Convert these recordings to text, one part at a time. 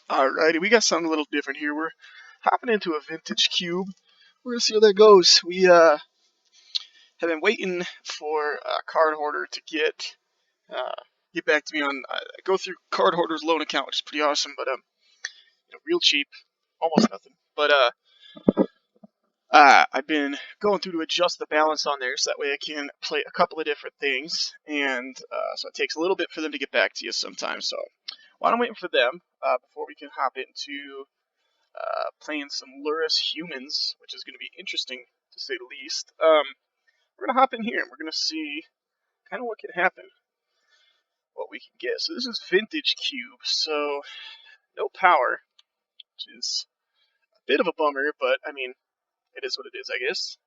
Alrighty, we got something a little different here. We're hopping into a vintage cube. We're gonna see how that goes. We have been waiting for Card Hoarder to uh, get back to me on go through Card Hoarder's loan account, which is pretty awesome, but real cheap, almost nothing. But I've been going through to adjust the balance on there so that way I can play a couple of different things, and so it takes a little bit for them to get back to you sometimes. So while I'm waiting for them, before we can hop into playing some Lurrus Humans, which is going to be interesting to say the least. We're going to hop in here and we're going to see kind of what can happen, what we can get. So this is Vintage Cube, so no power, which is a bit of a bummer, but I mean, it is what it is, I guess.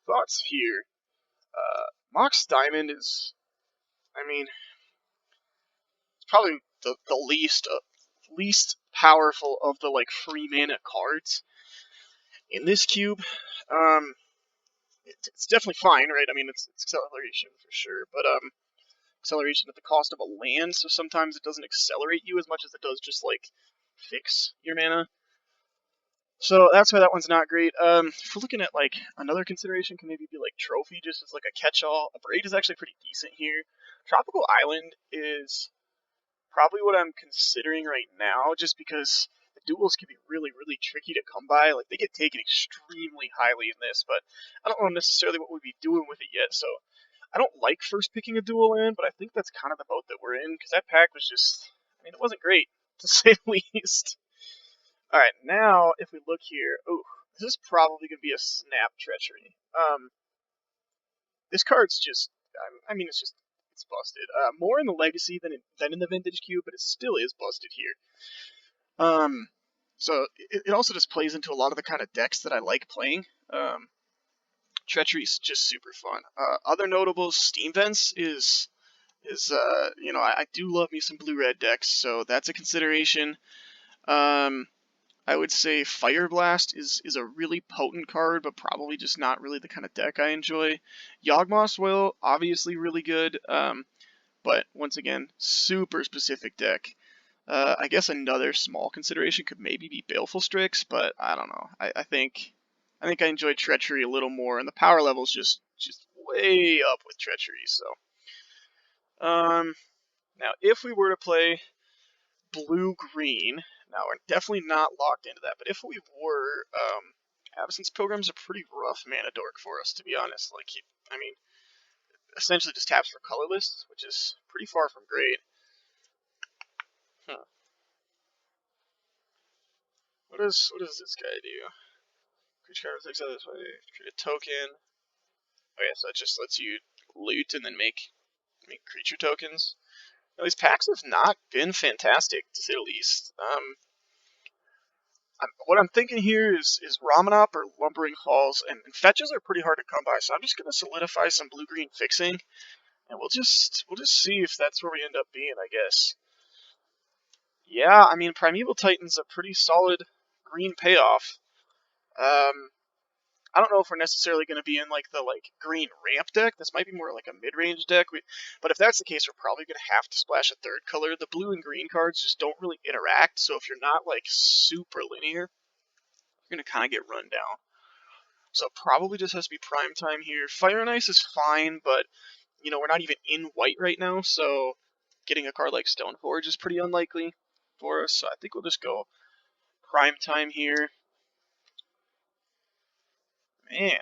Thoughts here. Mox Diamond is, I mean, it's probably the least powerful of the like free mana cards in this cube. It's definitely fine, right? I mean, it's acceleration for sure, but acceleration at the cost of a land, so sometimes it doesn't accelerate you as much as it does just like fix your mana. So that's why that one's not great. If we're looking at like another consideration, can maybe be like Trophy, just as like a catch-all. A Braid is actually pretty decent here. Tropical Island is probably what I'm considering right now, just because the duels can be really, really tricky to come by. Like, they get taken extremely highly in this, but I don't know necessarily what we'd be doing with it yet, so I don't like first picking a duel land, but I think that's kind of the boat that we're in, because that pack was just, I mean, it wasn't great, to say the least. Alright, now, if we look here, ooh, this is probably going to be a Snap Treachery. This card's just, I mean, it's busted. More in the Legacy than in the Vintage Cube, but it still is busted here. So it also just plays into a lot of the kind of decks that I like playing. Treachery's just super fun. Other notables, Steam Vents is you know, I do love me some blue-red decks, so that's a consideration. I would say Fire Blast is a really potent card, but probably just not really the kind of deck I enjoy. Yawgmoth's Will, obviously really good, but once again, super specific deck. I guess another small consideration could maybe be Baleful Strix, but I don't know. I think I enjoy Treachery a little more, and the power level's just way up with Treachery. So, now if we were to play blue-green, now we're definitely not locked into that, but if we were, Absence Pilgrim's a pretty rough mana dork for us, to be honest. Like, I mean, essentially just taps for colorless, which is pretty far from great. Huh. What does this guy do? Creature card takes out this way. Create a token. Oh yeah, so it just lets you loot and then make creature tokens. Now, these packs have not been fantastic, to say the least. What I'm thinking here is Ramanop or Lumbering Halls, and fetches are pretty hard to come by, so I'm just going to solidify some blue-green fixing, and we'll just see if that's where we end up being, I guess. Yeah, I mean, Primeval Titan's a pretty solid green payoff. I don't know if we're necessarily going to be in like the green ramp deck. This might be more like a mid-range deck. But if that's the case, we're probably going to have to splash a third color. The blue and green cards just don't really interact. So if you're not like super linear, you're going to kind of get run down. So it probably just has to be prime time here. Fire and Ice is fine, but you know, we're not even in white right now, so getting a card like Stoneforge is pretty unlikely for us. So I think we'll just go prime time here. Man,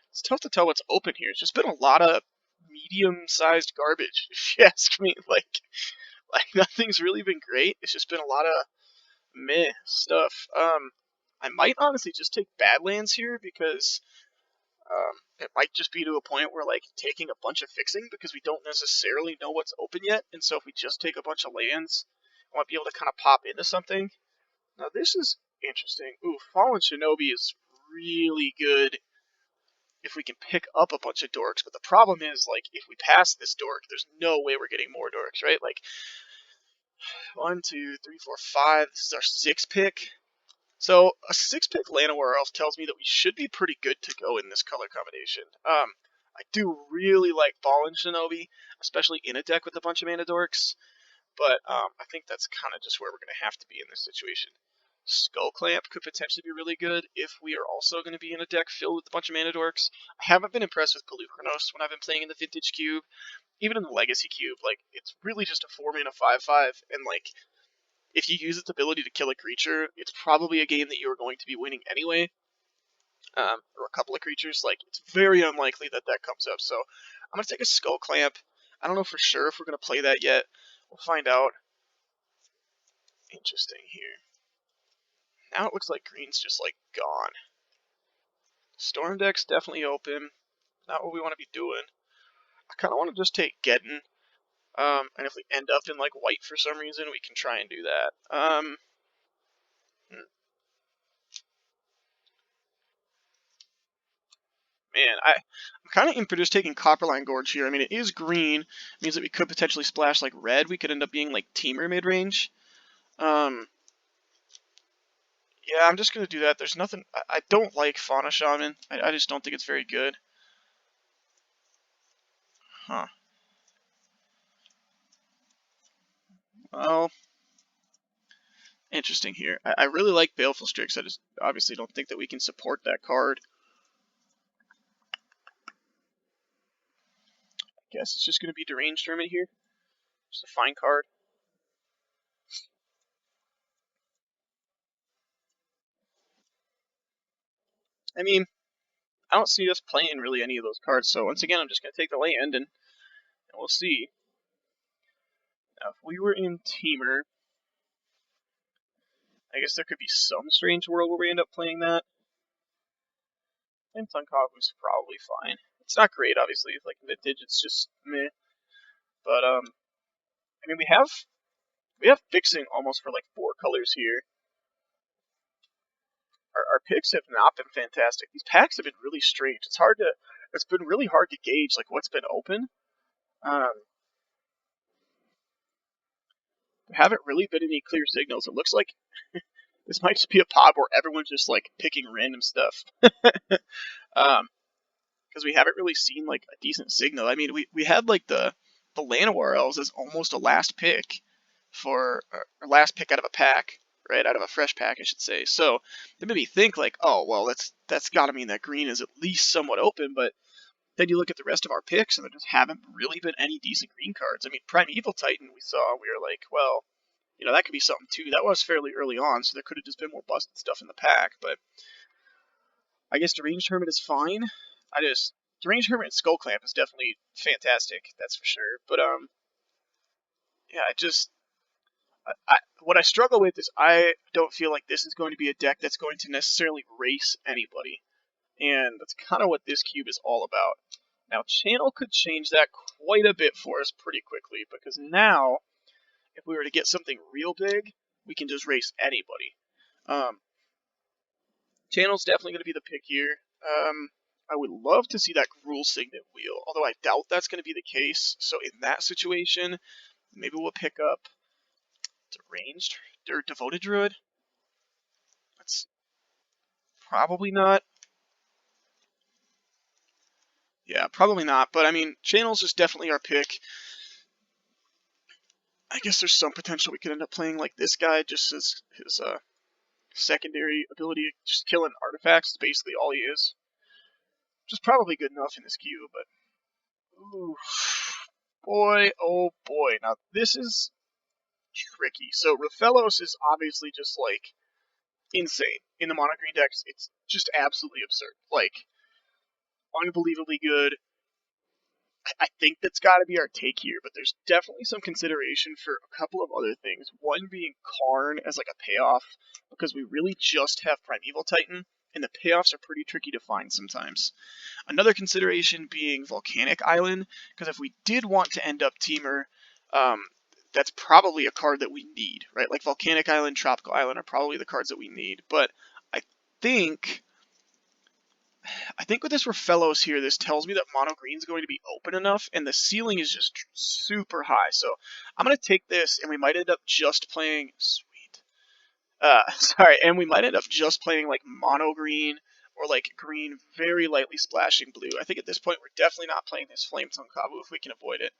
it's tough to tell what's open here. It's just been a lot of medium-sized garbage, if you ask me. Like nothing's really been great. It's just been a lot of meh stuff. I might honestly just take Badlands here because it might just be to a point where like taking a bunch of fixing because we don't necessarily know what's open yet, and so if we just take a bunch of lands, I might be able to kind of pop into something. Now this is interesting. Ooh, Fallen Shinobi is really good if we can pick up a bunch of dorks, but the problem is, like, if we pass this dork, there's no way we're getting more dorks, right? Like, 1, 2, 3, 4, 5, this is our 6th pick. So, a 6th pick Llanowar Elf tells me that we should be pretty good to go in this color combination. I do really like Fallen Shinobi, especially in a deck with a bunch of mana dorks, but I think that's kind of just where we're going to have to be in this situation. Skull Clamp could potentially be really good if we are also going to be in a deck filled with a bunch of mana dorks. I haven't been impressed with Polukranos when I've been playing in the Vintage Cube. Even in the Legacy Cube, like, it's really just a 4-mana 5/5, and, like, if you use its ability to kill a creature, it's probably a game that you are going to be winning anyway. Or a couple of creatures, like, it's very unlikely that that comes up. So I'm going to take a Skull Clamp. I don't know for sure if we're going to play that yet. We'll find out. Interesting here. Now it looks like green's just, like, gone. Storm deck's definitely open. Not what we want to be doing. I kind of want to just take Geddon. And if we end up in, like, white for some reason, we can try and do that. Man, I'm kind of in for just taking Copperline Gorge here. I mean, it is green. It means that we could potentially splash, like, red. We could end up being, like, Teamer mid-range. Yeah, I'm just going to do that. There's nothing... I don't like Fauna Shaman. I just don't think it's very good. Huh. Well, interesting here. I really like Baleful Strix. I just obviously don't think that we can support that card. I guess it's just going to be Deranged Hermit here. Just a fine card. I mean, I don't see us playing really any of those cards, so once again, I'm just going to take the land, and we'll see. Now, if we were in Teamer, I guess there could be some strange world where we end up playing that. And Tunkavu's probably fine. It's not great, obviously. Like, Vintage, it's just meh. But, I mean, we have fixing almost for, like, 4 colors here. Our picks have not been fantastic. These packs have been really strange. It's been really hard to gauge, like, what's been open. There haven't really been any clear signals. It looks like this might just be a pod where everyone's just, like, picking random stuff. Because we haven't really seen, like, a decent signal. I mean, we had, like, the Llanowar Elves as almost a last pick for, or last pick out of a pack, right? Out of a fresh pack, I should say. So that made me think, like, oh, well, that's got to mean that green is at least somewhat open, but then you look at the rest of our picks, and there just haven't really been any decent green cards. I mean, Primeval Titan we saw, we were like, well, you know, that could be something too. That was fairly early on, so there could have just been more busted stuff in the pack, but I guess Deranged Hermit is fine. Deranged Hermit and Skull Clamp is definitely fantastic, that's for sure. But yeah, what I struggle with is I don't feel like this is going to be a deck that's going to necessarily race anybody, and that's kind of what this cube is all about. Now, Channel could change that quite a bit for us pretty quickly, because now, if we were to get something real big, we can just race anybody. Channel's definitely going to be the pick here. I would love to see that Gruul Signet wheel, although I doubt that's going to be the case. So in that situation, maybe we'll pick up Deranged or Devoted Druid. That's probably not. Yeah, probably not. But I mean, Channel's just definitely our pick. I guess there's some potential we could end up playing like this guy, just as his secondary ability, just killing artifacts is basically all he is. Which is probably good enough in this queue, but ooh, boy, oh boy. Now this is tricky. So Rathalos is obviously just like insane in the mono green decks. It's just absolutely absurd, like unbelievably good. I think that's got to be our take here, but there's definitely some consideration for a couple of other things. One being Karn as like a payoff, because we really just have Primeval Titan, and the payoffs are pretty tricky to find sometimes. Another consideration being Volcanic Island, because if we did want to end up Teamer, that's probably a card that we need, right? Like Volcanic Island, Tropical Island are probably the cards that we need, but I think with this Rathalos here, this tells me that mono green is going to be open enough, and the ceiling is just super high. So I'm going to take this, and we might end up just playing... Sweet. Sorry, and we might end up just playing, like, mono green, or, like, green very lightly splashing blue. I think at this point we're definitely not playing this Flame Tongue Kabu if we can avoid it.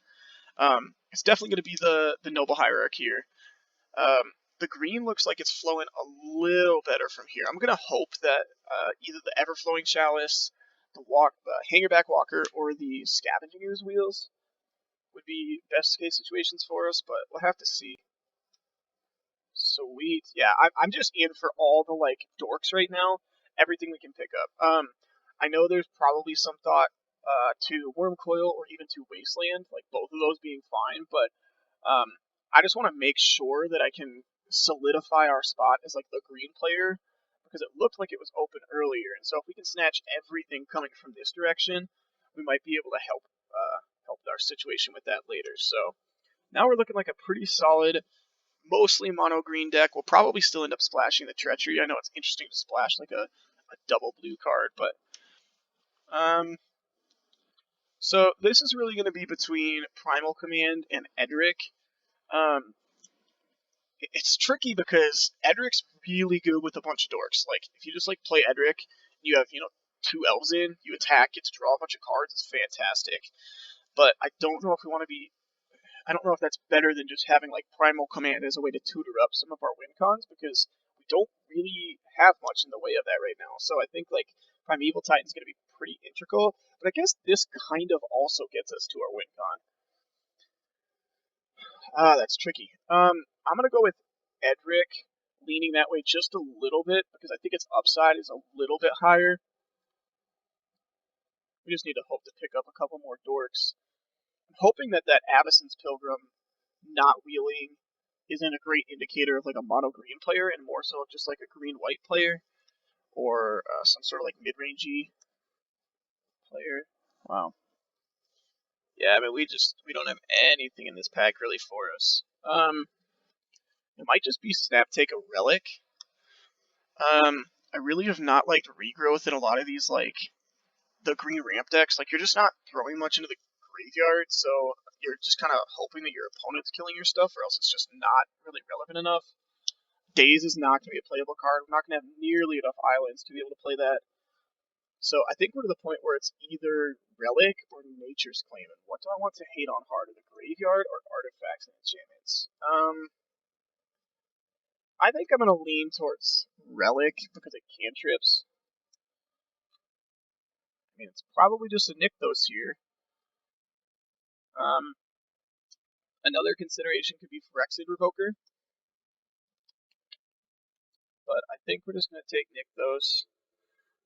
It's definitely going to be the Noble Hierarch here. The green looks like it's flowing a little better from here. I'm going to hope that either the Ever-Flowing Chalice, the Hangerback Walker, or the Scavenger's Wheels would be best case situations for us, but we'll have to see. Sweet. Yeah, I'm just in for all the like dorks right now. Everything we can pick up. I know there's probably some thought to Wormcoil or even to Wasteland, like both of those being fine, but I just want to make sure that I can solidify our spot as like the green player because it looked like it was open earlier, and so if we can snatch everything coming from this direction, we might be able to help our situation with that later. So now we're looking like a pretty solid mostly mono green deck. We'll probably still end up splashing the Treachery. I know it's interesting to splash like a double blue card, but so this is really going to be between Primal Command and Edric. Um, it's tricky because Edric's really good with a bunch of dorks. Like if you just like play Edric, you have two elves in, you attack, get to draw a bunch of cards. It's fantastic. But I don't know if we want to be I don't know if that's better than just having like Primal Command as a way to tutor up some of our win cons because we don't really have much in the way of that right now. So I think like Primeval Titan's going to be pretty integral, but I guess this kind of also gets us to our win con. That's tricky. I'm going to go with Edric leaning that way just a little bit because I think its upside is a little bit higher. We just need to hope to pick up a couple more dorks. I'm hoping that Avacyn's Pilgrim not wheeling isn't a great indicator of like a mono green player and more so just like a green white player or some sort of like mid rangey player. Wow. Yeah, I mean we don't have anything in this pack really for us. It might just be Snap Take a Relic. I really have not liked regrowth in a lot of these like the green ramp decks. Like you're just not throwing much into the graveyard, so you're just kind of hoping that your opponent's killing your stuff, or else it's just not really relevant enough. Daze is not going to be a playable card. We're not going to have nearly enough islands to be able to play that. So I think we're to the point where it's either Relic or Nature's Claim. And what do I want to hate on harder, the graveyard or artifacts and enchantments? I think I'm going to lean towards Relic because it cantrips. I mean, it's probably just a Nykthos here. Another consideration could be Phyrexian Revoker. But I think we're just going to take Nykthos.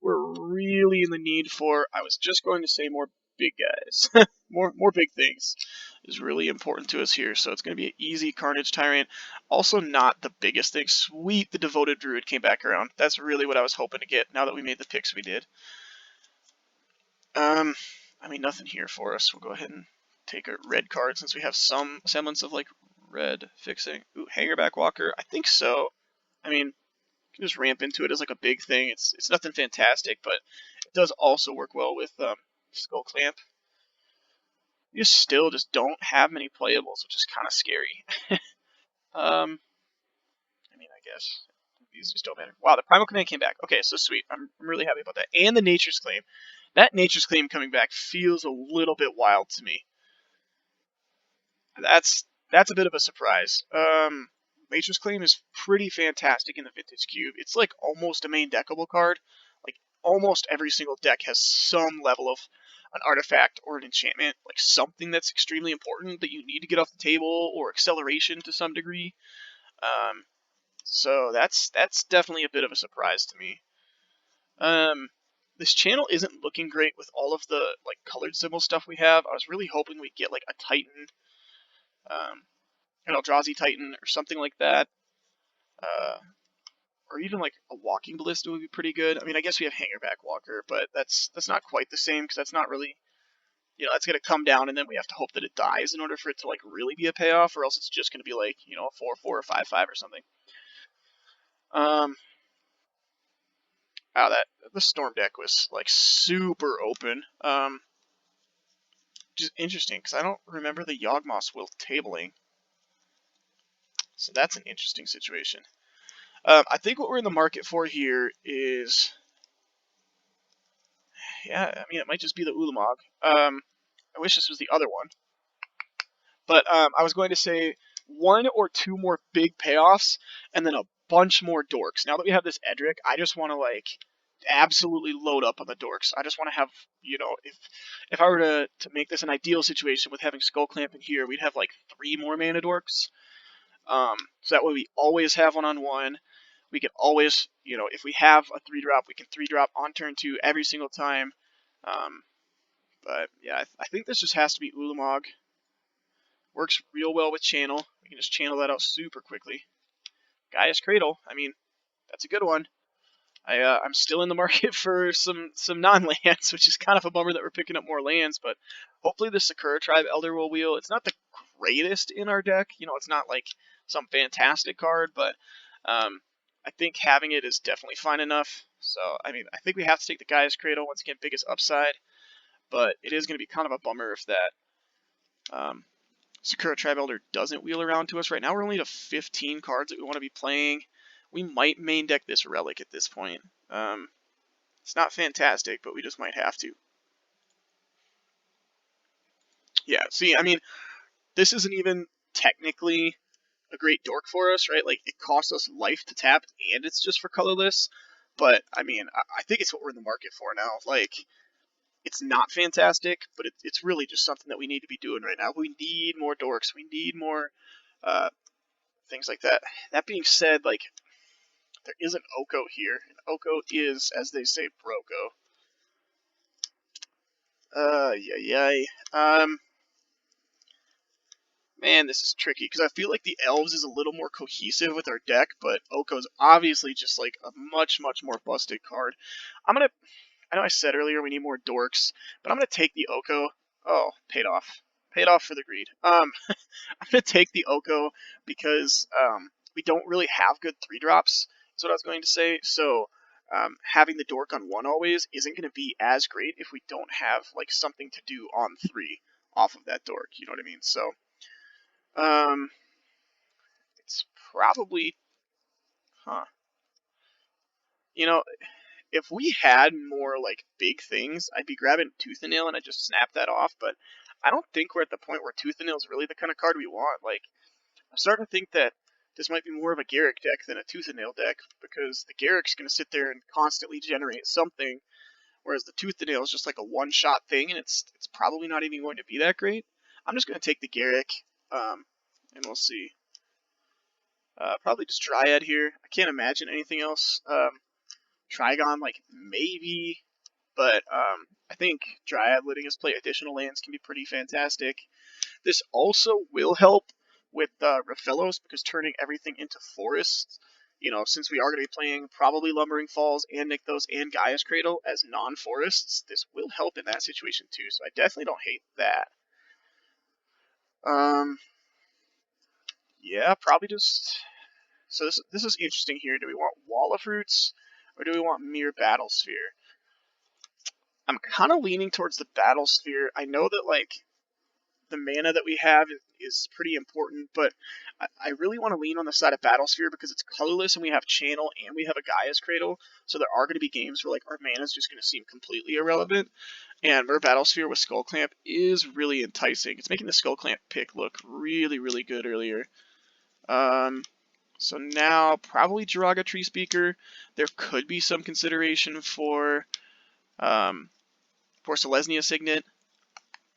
We're really in the need for, I was just going to say more big guys. more big things is really important to us here. So it's going to be an easy Carnage Tyrant. Also not the biggest thing. Sweet, the Devoted Druid came back around. That's really what I was hoping to get now that we made the picks we did. I mean, nothing here for us. We'll go ahead and take a red card since we have some semblance of like red fixing. Ooh, Hangerback Walker. I think so. I mean, you can just ramp into it as like a big thing. It's nothing fantastic, but it does also work well with Skull Clamp. You still just don't have many playables, which is kind of scary. I mean, I guess these just don't matter. Wow, the Primal Command came back. Okay, so sweet. I'm really happy about that. And the Nature's Claim. That Nature's Claim coming back feels a little bit wild to me. That's a bit of a surprise. Nature's Claim is pretty fantastic in the Vintage Cube. It's like almost a main deckable card. Like almost every single deck has some level of an artifact or an enchantment, like something that's extremely important that you need to get off the table, or acceleration to some degree. So that's definitely a bit of a surprise to me. This channel isn't looking great with all of the like colored symbol stuff we have. I was really hoping we'd get like a Titan, an Eldrazi Titan or something like that. Or even like a Walking Ballista would be pretty good. I mean, I guess we have Hangerback Walker, but that's not quite the same because that's not really, that's going to come down and then we have to hope that it dies in order for it to like really be a payoff, or else it's just going to be like, a 4/4 or 5/5 or something. The Storm deck was like super open. Just interesting because I don't remember the Yawgmoth's Will tabling. So that's an interesting situation. I think what we're in the market for here is, yeah, I mean, it might just be the Ulamog. I wish this was the other one. But I was going to say one or two more big payoffs, and then a bunch more dorks. Now that we have this Edric, I just want to like absolutely load up on the dorks. I just want to have, if I were to make this an ideal situation with having Skull Clamp in here, we'd have like 3 more mana dorks. So that way we always have one on one. We can always, if we have a 3-drop, we can 3-drop on turn 2 every single time. But yeah, I think this just has to be Ulamog. Works real well with Channel. We can just channel that out super quickly. Gaia's Cradle, I mean, that's a good one. I'm still in the market for some non-lands, which is kind of a bummer that we're picking up more lands, but hopefully the Sakura Tribe Elder will wheel. It's not the greatest in our deck. It's not like some fantastic card, but I think having it is definitely fine enough. So, I mean, I think we have to take the Gaia's Cradle. Once again, biggest upside, but it is going to be kind of a bummer if that Sakura Tribe Elder doesn't wheel around to us. Right now we're only to 15 cards that we want to be playing. We might main deck this Relic at this point. It's not fantastic, but we just might have to. Yeah, see, I mean, this isn't even technically a great dork for us, right? Like, it costs us life to tap, and it's just for colorless. But, I mean, I think it's what we're in the market for now. Like, it's not fantastic, but it's really just something that we need to be doing right now. We need more dorks. We need more things like that. That being said, like, there is an Oko here, and Oko is, as they say, Broko. Yeah. Man, this is tricky, because I feel like the Elves is a little more cohesive with our deck, but Oko's obviously just, like, a much, much more busted card. I know I said earlier we need more dorks, but I'm gonna take the Oko. Oh, paid off. Paid off for the greed. I'm gonna take the Oko because, we don't really have good 3-drops, is what I was going to say, so, having the dork on 1 always isn't gonna be as great if we don't have, like, something to do on 3 off of that dork, you know what I mean? So, it's probably, huh. If we had more, like, big things, I'd be grabbing Tooth and Nail and I'd just snap that off, but I don't think we're at the point where Tooth and Nail is really the kind of card we want. Like, I'm starting to think that this might be more of a Garruk deck than a Tooth and Nail deck, because the Garruk's going to sit there and constantly generate something, whereas the Tooth and Nail is just like a one-shot thing, and it's probably not even going to be that great. I'm just going to take the Garruk, and we'll see. Probably just Dryad here. I can't imagine anything else. Trigon, like, maybe, but I think Dryad letting us play additional lands can be pretty fantastic. This also will help with Raphellos, because turning everything into forests, since we are going to be playing probably Lumbering Falls and Nykthos and Gaia's Cradle as non-forests, this will help in that situation too, so I definitely don't hate that. Yeah, probably just... So this is interesting here. Do we want Wall of Roots, or do we want Mere Battlesphere? I'm kind of leaning towards the Battlesphere. I know that, like, the mana that we have is pretty important, but I really want to lean on the side of Battlesphere because it's colorless and we have Channel and we have a Gaia's Cradle, so there are going to be games where, like, our mana is just going to seem completely irrelevant, and Mer Battlesphere with Skull Clamp is really enticing. It's making the Skull Clamp pick look really, really good earlier. So now, probably Jiraga Tree Speaker. There could be some consideration for Selesnya Signet.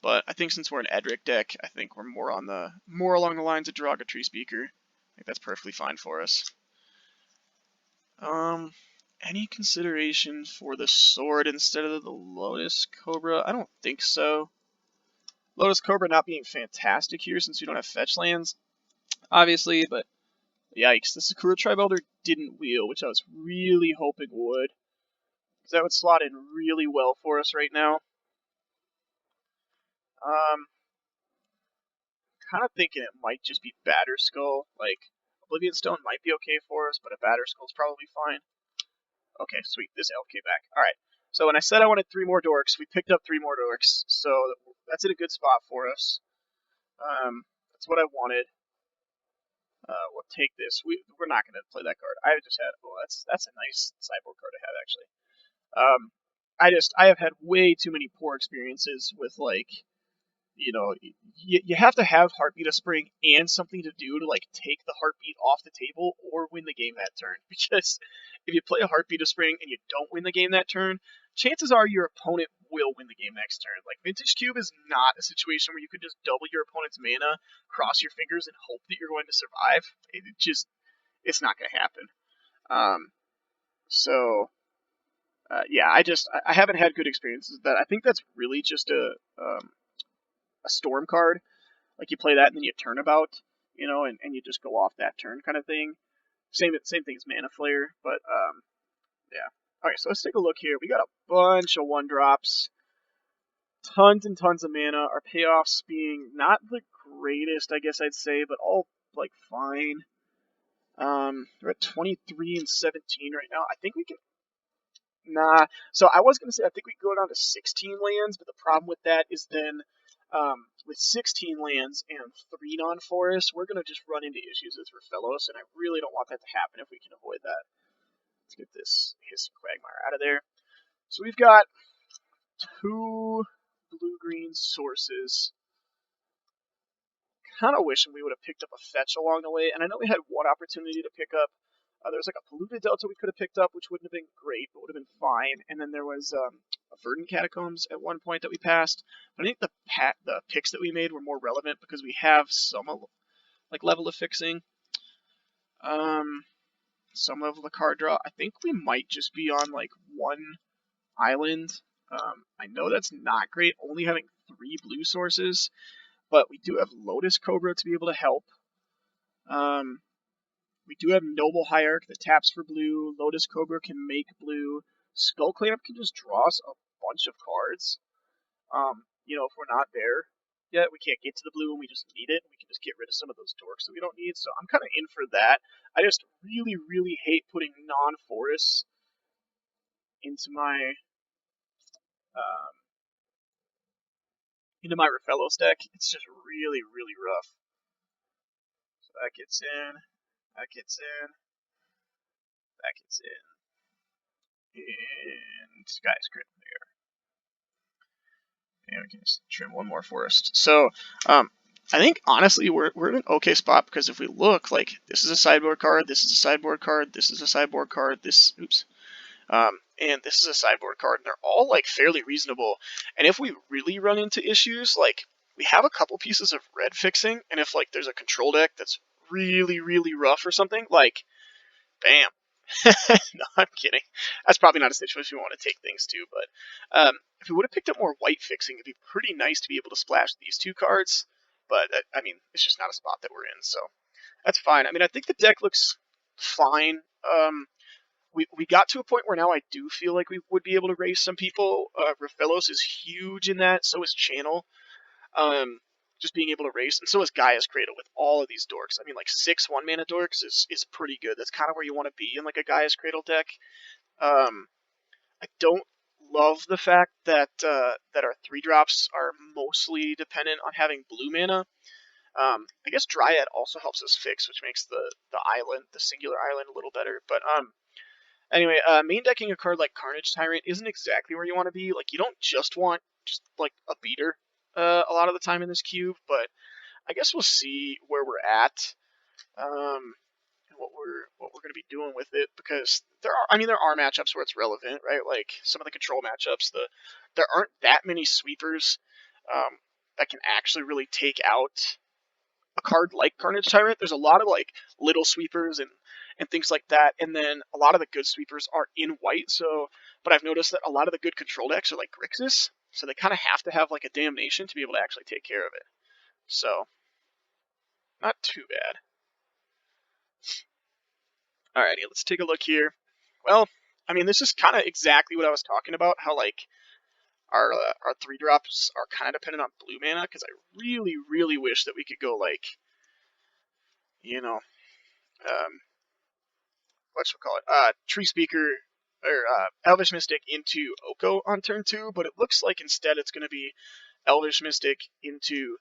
But I think since we're an Edric deck, I think we're more along the lines of Jiraga Tree Speaker. I think that's perfectly fine for us. Any consideration for the sword instead of the Lotus Cobra? I don't think so. Lotus Cobra not being fantastic here since we don't have fetch lands, obviously, but yikes, the Sakura Tribe Elder didn't wheel, which I was really hoping would, because that would slot in really well for us right now. Kind of thinking it might just be Batterskull. Like, Oblivion Stone might be okay for us, but a Batterskull's probably fine. Okay, sweet. This elk came back. Alright, so when I said I wanted 3 more dorks, we picked up 3 more dorks, so that's in a good spot for us. That's what I wanted. We'll take this. We're not going to play that card. I just had... Oh, that's a nice sideboard card to have, actually. I have had way too many poor experiences with, like, you know, you have to have Heartbeat of Spring and something to do to like take the Heartbeat off the table or win the game that turn. Because if you play a Heartbeat of Spring and you don't win the game that turn, chances are your opponent will win the game next turn. Like Vintage Cube is not a situation where you could just double your opponent's mana, cross your fingers, and hope that you're going to survive. It's not going to happen. So yeah, I haven't had good experiences with that. I think that's really just a storm card. Like you play that and then you turnabout, and you just go off that turn kind of thing. Same thing as Mana Flare, but yeah. All right, so let's take a look here. We got a bunch of 1-drops, tons and tons of mana. Our payoffs being not the greatest, I guess I'd say, but all like fine. We're at 23 and 17 right now. I think we can. Nah. So I was gonna say I think we can go down to 16 lands, but the problem with that is then with 16 lands and 3 non-forests, we're gonna just run into issues with Rafellos, and I really don't want that to happen if we can avoid that. Let's get this Hissing Quagmire out of there. So we've got 2 blue-green sources. Kind of wishing we would have picked up a fetch along the way, and I know we had one opportunity to pick up. There was like a Polluted Delta we could have picked up, which wouldn't have been great, but would have been fine. And then there was a Verdant Catacombs at one point that we passed. But I think the picks that we made were more relevant because we have some like level of fixing, some level of card draw. I think we might just be on like 1 island. I know that's not great, only having 3 blue sources, but we do have Lotus Cobra to be able to help. We do have Noble Hierarch that taps for blue. Lotus Cobra can make blue. Skull Cleanup can just draw us a bunch of cards. If we're not there yet, we can't get to the blue and we just need it. We can just get rid of some of those dorks that we don't need. So I'm kind of in for that. I just really, really hate putting non-forests into my um, Rafellos deck. It's just really, really rough. So that gets in. That gets in. That gets in. And Sky's Crit there. And we can just trim 1 more forest. So, I think honestly we're in an okay spot because if we look, like this is a sideboard card, this is a sideboard card, this is a sideboard card, and this is a sideboard card, and they're all like fairly reasonable. And if we really run into issues, like we have a couple pieces of red fixing, and if like there's a control deck that's really, really rough or something, like bam. No, I'm kidding. That's probably not a situation we want to take things to, but if we would have picked up more white fixing, it'd be pretty nice to be able to splash these 2 cards. But, I mean, it's just not a spot that we're in, so that's fine. I mean, I think the deck looks fine. We got to a point where now I do feel like we would be able to raise some people. Rafellos is huge in that, so is Channel. Just being able to race, and so is Gaia's Cradle with all of these dorks. I mean, like 6 1-mana dorks is pretty good. That's kind of where you want to be in like a Gaia's Cradle deck. I don't love the fact that that our 3-drops are mostly dependent on having blue mana. I guess Dryad also helps us fix, which makes the island, the singular island, a little better. But anyway, main decking a card like Carnage Tyrant isn't exactly where you want to be. Like you don't just want like a beater a lot of the time in this cube, but I guess we'll see where we're at, and what we're going to be doing with it, because there are matchups where it's relevant, right? Like some of the control matchups, there aren't that many sweepers that can actually really take out a card like Carnage Tyrant. There's a lot of like little sweepers and things like that, and then a lot of the good sweepers are in white. So, but I've noticed that a lot of the good control decks are like Grixis, so they kind of have to have like a Damnation to be able to actually take care of it. So, not too bad. Alrighty, let's take a look here. Well, I mean, this is kind of exactly what I was talking about. How like our 3-drops are kind of dependent on blue mana, because I really, really wish that we could go like, Tree Speaker or Elvish Mystic into Oko on turn 2, but it looks like instead it's going to be Elvish Mystic into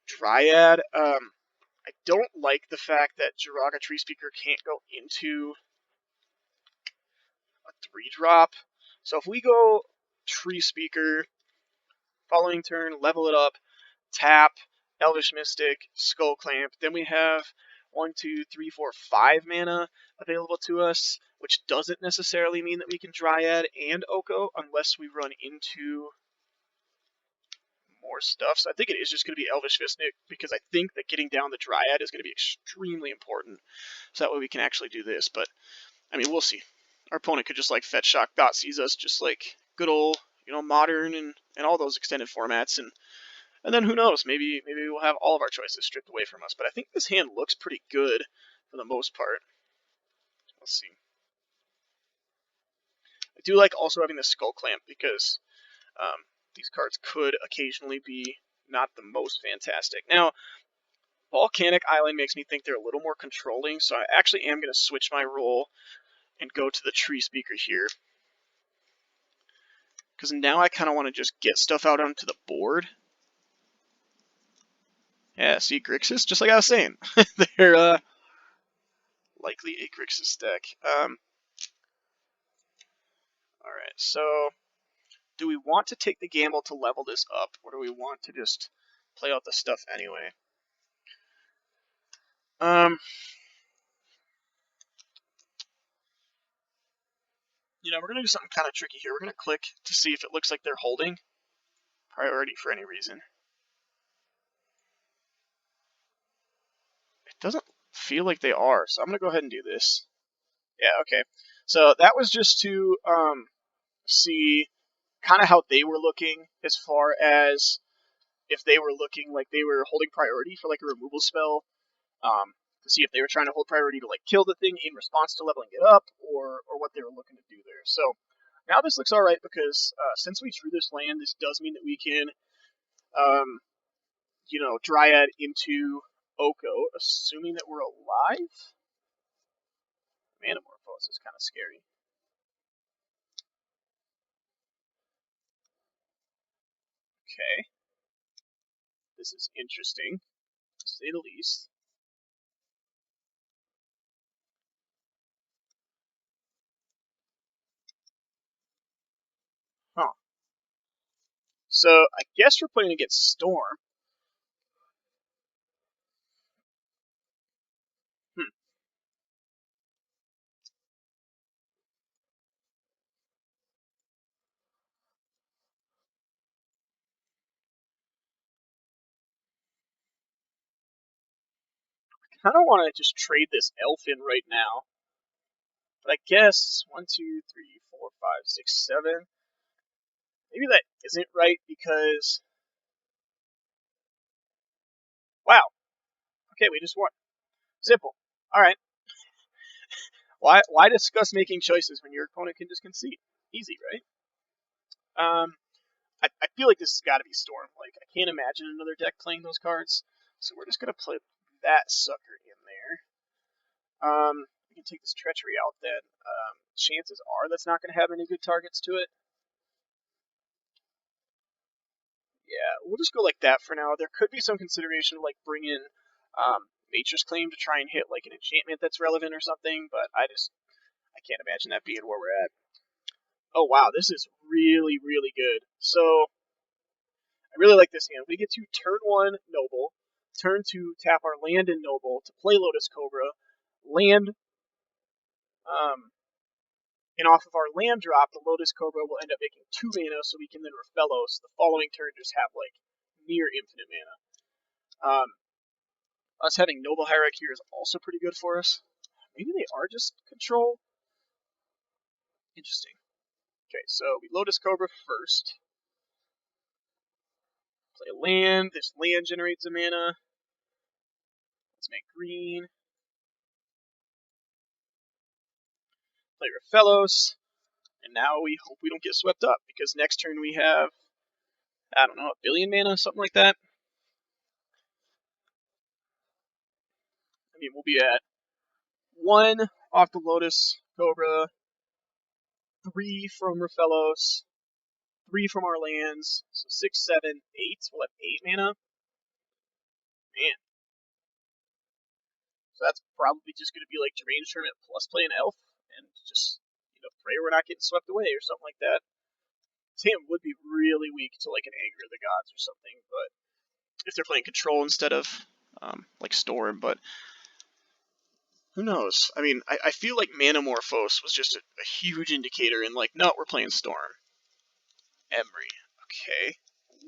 Dryad. I don't like the fact that Joraga Tree Speaker can't go into a 3-drop. So if we go Tree Speaker, following turn, level it up, tap, Elvish Mystic, Skull Clamp. Then we have 1, 2, 3, 4, 5 mana available to us, which doesn't necessarily mean that we can Dryad and Oko unless we run into more stuff. So I think it is just going to be Elvish Mystic because I think that getting down the Dryad is going to be extremely important. So that way we can actually do this. But I mean, we'll see. Our opponent could just like Fetch Shock, Dot Seize us, just like good old, Modern and all those extended formats, and then who knows? Maybe we'll have all of our choices stripped away from us. But I think this hand looks pretty good for the most part. Let's see. I do like also having the Skull Clamp because these cards could occasionally be not the most fantastic. Now, Volcanic Island makes me think they're a little more controlling, so I actually am going to switch my role and go to the Tree Speaker here. Because now I kind of want to just get stuff out onto the board. Yeah, see, Grixis, just like I was saying. They're likely a Grixis deck. Alright, so do we want to take the gamble to level this up, or do we want to just play out the stuff anyway? We're going to do something kind of tricky here. We're going to click to see if it looks like they're holding priority for any reason. It doesn't feel like they are, so I'm going to go ahead and do this. Yeah, okay. So that was just to see kind of how they were looking as far as if they were looking like they were holding priority for like a removal spell, to see if they were trying to hold priority to like kill the thing in response to leveling it up, or what they were looking to do there. So now this looks all right because since we drew this land, this does mean that we can, Dryad into Oko, assuming that we're alive. Manamorphose is kind of scary. Okay. This is interesting, to say the least. Huh. So I guess we're playing against Storm. I kind of want to just trade this elf in right now. But I guess 1, 2, 3, 4, 5, 6, 7. Maybe that isn't right because, wow. Okay, we just won. Simple. All right. Why discuss making choices when your opponent can just concede? Easy, right? I feel like this has got to be Storm. Like, I can't imagine another deck playing those cards. So we're just gonna play that sucker in there. We can take this Treachery out then. Chances are that's not gonna have any good targets to it. Yeah, we'll just go like that for now. There could be some consideration of like bring in Nature's Claim to try and hit like an enchantment that's relevant or something, but I can't imagine that being where we're at. Oh wow, this is really, really good. So I really like this hand. We get to turn 1 Noble, turn 2 tap our land in Noble to play Lotus Cobra, land, and off of our land drop, the Lotus Cobra will end up making 2 mana, so we can then Refellos the following turn just have like near infinite mana. Us having Noble Hierarch here is also pretty good for us. Maybe they are just control. Interesting. Okay, so we Lotus Cobra first. Play a land. This land generates a mana. Let's make green. Play Refellos. And now we hope we don't get swept up, because next turn we have, I don't know, a billion mana, something like that. I mean, we'll be at 1 off the Lotus Cobra, 3 from Refellos, 3 from our lands, so 6, 7, 8. We'll have 8 mana. Man. So that's probably just going to be like Deranged Hermit plus play an Elf, and just, pray we're not getting swept away or something like that. This hand would be really weak to like an Anger of the Gods or something, but if they're playing control instead of like Storm, but who knows? I mean, I feel like Manamorphose was just a huge indicator in like, no, we're playing Storm. Emery. Okay.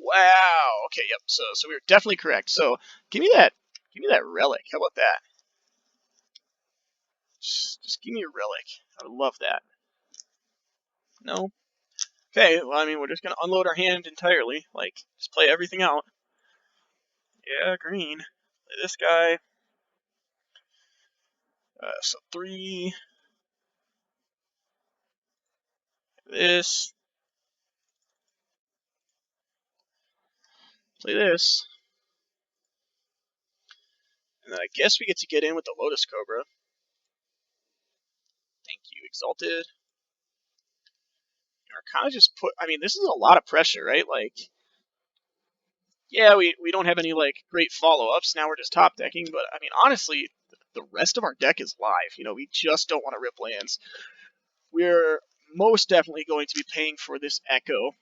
Wow. Okay, yep. So we were definitely correct. So give me that relic. How about that? Just give me a relic. I would love that. No. Okay, well, I mean, we're just gonna unload our hand entirely. Like, just play everything out. Yeah, green. Play this guy. So 3. This. Play this. And then I guess we get to get in with the Lotus Cobra. Thank you, Exalted. Arcana just put... I mean, this is a lot of pressure, right? Like, yeah, we don't have any, like, great follow-ups. Now we're just top decking. But, I mean, honestly, the rest of our deck is live. You know, we just don't want to rip lands. We're most definitely going to be paying for this Echo.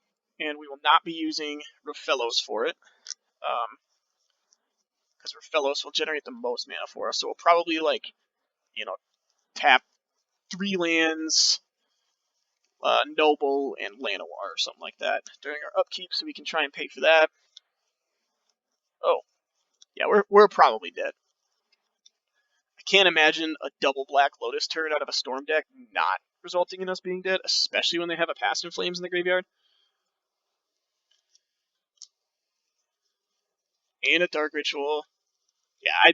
And we will not be using Rofellos for it. Because Rofellos will generate the most mana for us. So we'll probably, like, you know, tap 3 lands, Noble, and Llanowar or something like that during our upkeep, so we can try and pay for that. Oh, yeah, we're probably dead. I can't imagine a double Black Lotus turn out of a Storm deck not resulting in us being dead, especially when they have a Past in Flames in the graveyard. And a Dark Ritual. Yeah, I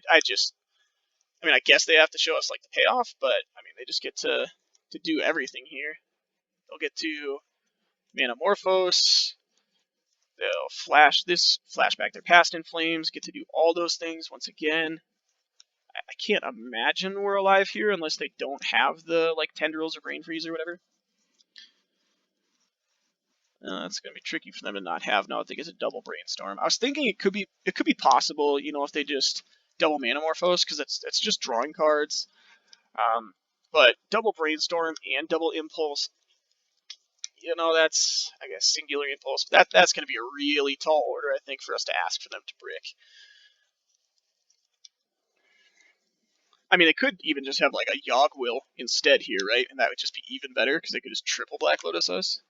mean, I guess they have to show us, like, the payoff, but, I mean, they just get to do everything here. They'll get to Manamorphose. They'll flash back their Past in Flames, get to do all those things once again. I can't imagine we're alive here unless they don't have the, like, Tendrils or Brain Freeze or whatever. It's gonna be tricky for them to not have now. I think it's a double Brainstorm. I was thinking it could be possible, you know, if they just double Manamorphose, because it's just drawing cards. But double Brainstorm and double Impulse, you know, that's, I guess, Singular Impulse. That's going to be a really tall order, I think, for us to ask for them to brick. I mean, they could even just have, like, a Yogg-Will instead here, right? And that would just be even better, because they could just triple Black Lotus us.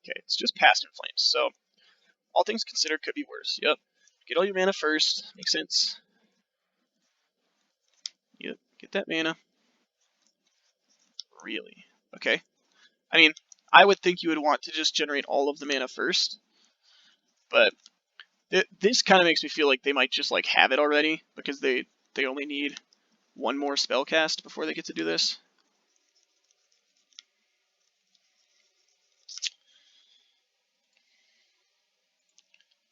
Okay, it's just Past in Flames, so all things considered could be worse. Yep. Get all your mana first. Makes sense. Yep, get that mana. Really? Okay. I mean, I would think you would want to just generate all of the mana first, but this kind of makes me feel like they might just, like, have it already, because they only need one more spell cast before they get to do this.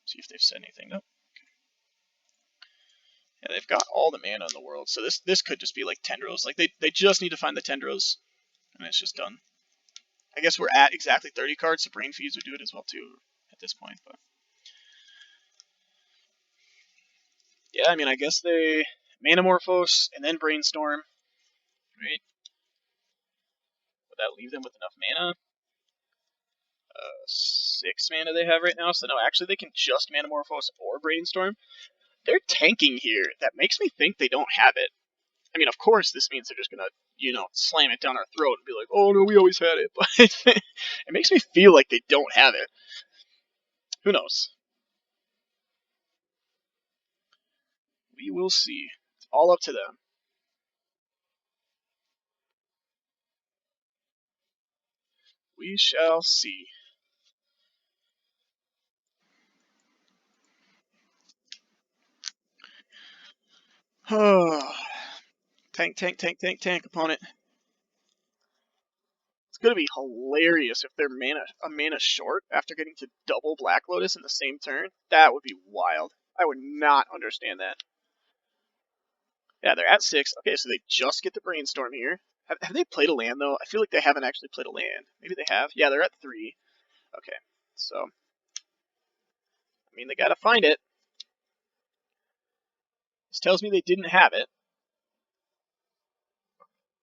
See if they've said anything. Nope. Okay. Yeah, they've got all the mana in the world, so this could just be like Tendrils. Like, they just need to find the Tendrils, and it's just done. I guess we're at exactly 30 cards, so Brain Freeze would do it as well too at this point. But yeah, I mean, I guess they Manamorphose and then Brainstorm, right? Would that leave them with enough mana? 6 mana they have right now, so no, actually they can just Manamorphose or Brainstorm. They're tanking here. That makes me think they don't have it. I mean, of course, this means they're just gonna, you know, slam it down our throat and be like, "Oh no, we always had it." But it makes me feel like they don't have it. Who knows? We will see. It's all up to them. We shall see. Tank, tank, tank, tank, tank, opponent. It's gonna be hilarious if they're a mana short after getting to double Black Lotus in the same turn. That would be wild. I would not understand that. Yeah, they're at 6. Okay, so they just get the Brainstorm here. Have they played a land, though? I feel like they haven't actually played a land. Maybe they have. Yeah, they're at 3. Okay, so, I mean, they gotta find it. This tells me they didn't have it.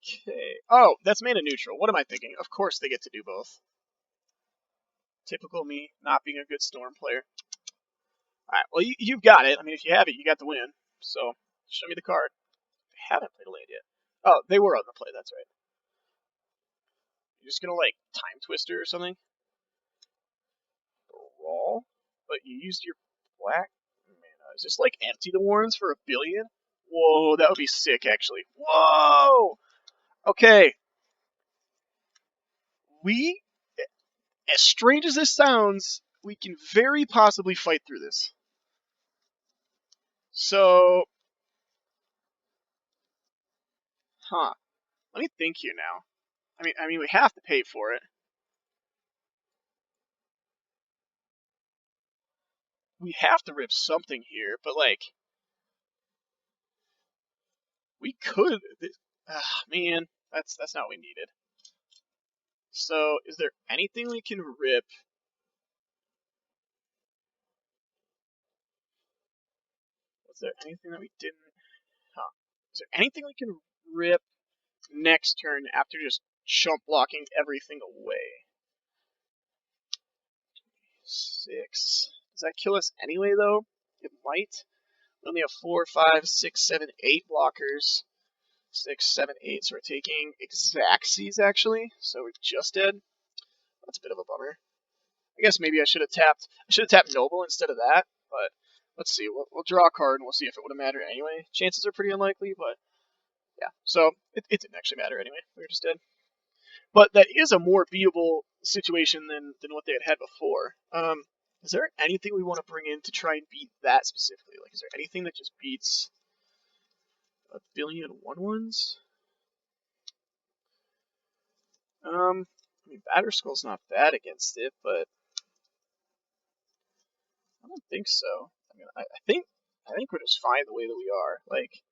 Okay. Oh, that's mana neutral. What am I thinking? Of course they get to do both. Typical me, not being a good Storm player. Alright, well, you've got it. I mean, if you have it, you got the win. So, show me the card. I haven't played a land yet. Oh, they were on the play, that's right. You're just gonna, like, Time Twister or something? Raw? But you used your black mana. Is this, like, empty the warrens for 1,000,000,000? Whoa, that would be sick, actually. Whoa! Okay. We, as strange as this sounds, we can very possibly fight through this. So, huh. Let me think here now. I mean, we have to pay for it. We have to rip something here, but like, we could. Man, that's not what we needed. So, is there anything we can rip? Was there anything that we didn't? Huh. Is there anything we can rip next turn after just chump blocking everything away? 6. Does that kill us anyway, though? It might. We only have 4, 5, 6, 7, 8 blockers. 6, 7, 8. So we're taking Xaxes, actually. So we're just dead. That's a bit of a bummer. I guess maybe I should have tapped Noble instead of that, but let's see. We'll draw a card and we'll see if it would have mattered anyway. Chances are pretty unlikely, but yeah. So it didn't actually matter anyway. We were just dead. But that is a more beatable situation than what they had before. Is there anything we want to bring in to try and beat that specifically? Like, is there anything that just beats 1,000,000,000 1/1s? I mean, Batterskull's not bad against it, but I don't think so. I mean, I think we're just fine the way that we are. Like,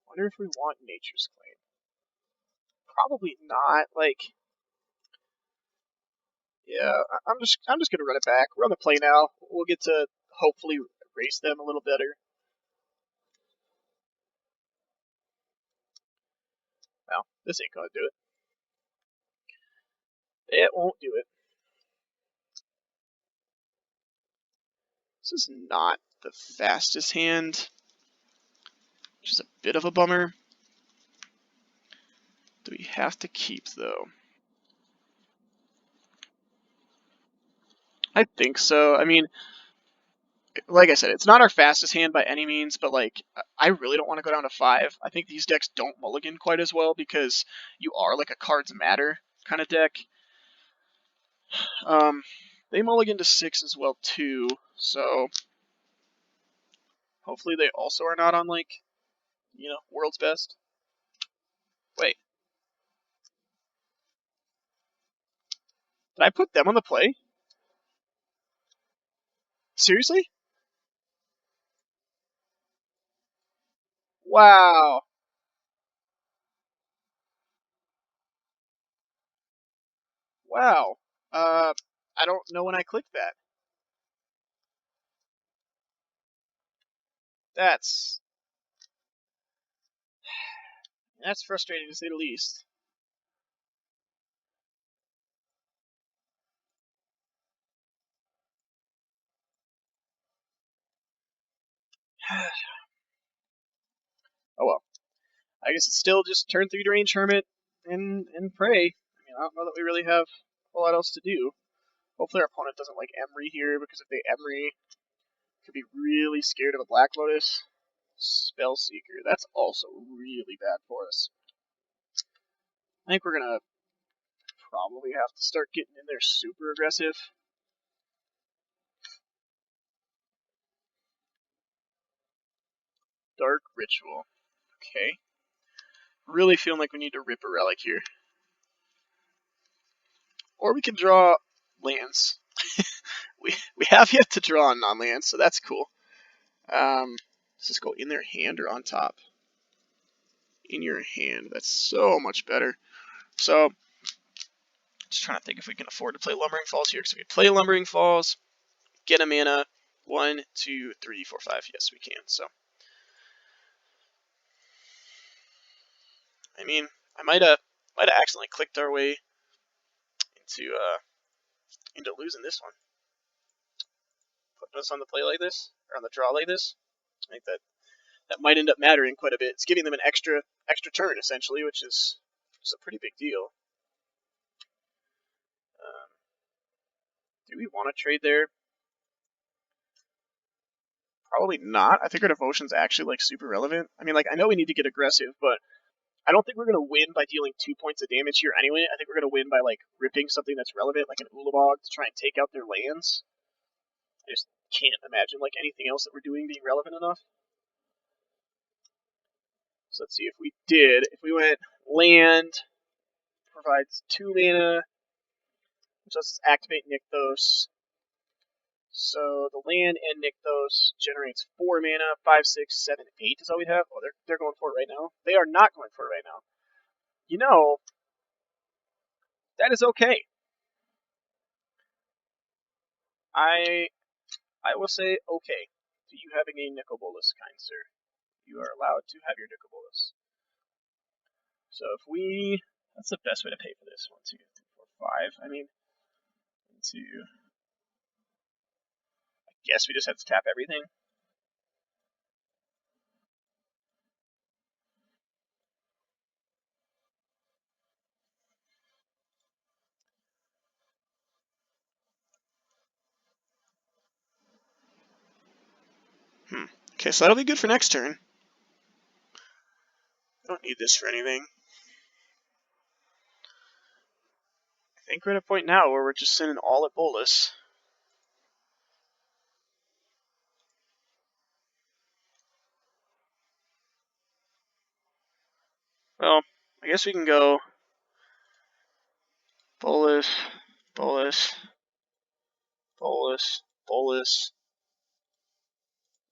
wonder if we want Nature's Claim. Probably not. Like, yeah, I'm just gonna run it back. We're on the play now. We'll get to hopefully race them a little better. Well, this ain't gonna do it. It won't do it. This is not the fastest hand, which is a bit of a bummer. Do we have to keep, though? I think so. I mean, like I said, it's not our fastest hand by any means, but like, I really don't want to go down to 5. I think these decks don't mulligan quite as well because you are like a cards matter kind of deck. They mulligan to 6 as well too, so hopefully they also are not on like, world's best. Wait, did I put them on the play? Seriously? Wow. Wow. I don't know when I clicked that. That's that's frustrating to say the least. Oh well. I guess it's still just turn 3 Deranged Hermit and pray. I mean, I don't know that we really have a whole lot else to do. Hopefully our opponent doesn't like Emery here, because if they Emery, could be really scared of a Black Lotus. Spellseeker, that's also really bad for us. I think we're gonna probably have to start getting in there super aggressive. Dark Ritual. Okay. Really feeling like we need to rip a relic here. Or we can draw lands. we have yet to draw on non-lands, so that's cool. Does this go in their hand or on top? In your hand. That's so much better. So, just trying to think if we can afford to play Lumbering Falls here. Because we can play Lumbering Falls, get a mana. 1, 2, 3, 4, 5. Yes, we can. So, I mean, I might have accidentally clicked our way into losing this one. us on the play like this, or on the draw like this. I think that might end up mattering quite a bit. It's giving them an extra turn essentially, which is a pretty big deal. Do we want to trade there? Probably not. I think our devotion's actually like super relevant. I mean, like I know we need to get aggressive, but I don't think we're gonna win by dealing 2 points of damage here anyway. I think we're gonna win by like ripping something that's relevant, like an Ulamog, to try and take out their lands. I just can't imagine like anything else that we're doing being relevant enough. So let's see if we did. If we went land, provides 2 mana, which lets us activate Nykthos. So the land and Nykthos generates 4 mana, 5, 6, 7, 8 is all we have. Oh, they're going for it right now. They are not going for it right now. You know, that is okay. I will say okay to you having a Nicol Bolas, kind sir. You are allowed to have your Nicol Bolas. So if we, that's the best way to pay for this. 1, 2, 3, 4, 5. I mean, 1, 2. I guess we just have to tap everything. Okay, so that'll be good for next turn. I don't need this for anything. I think we're at a point now where we're just sending all at Bolas. Well, I guess we can go Bolas, Bolas, Bolas, Bolas,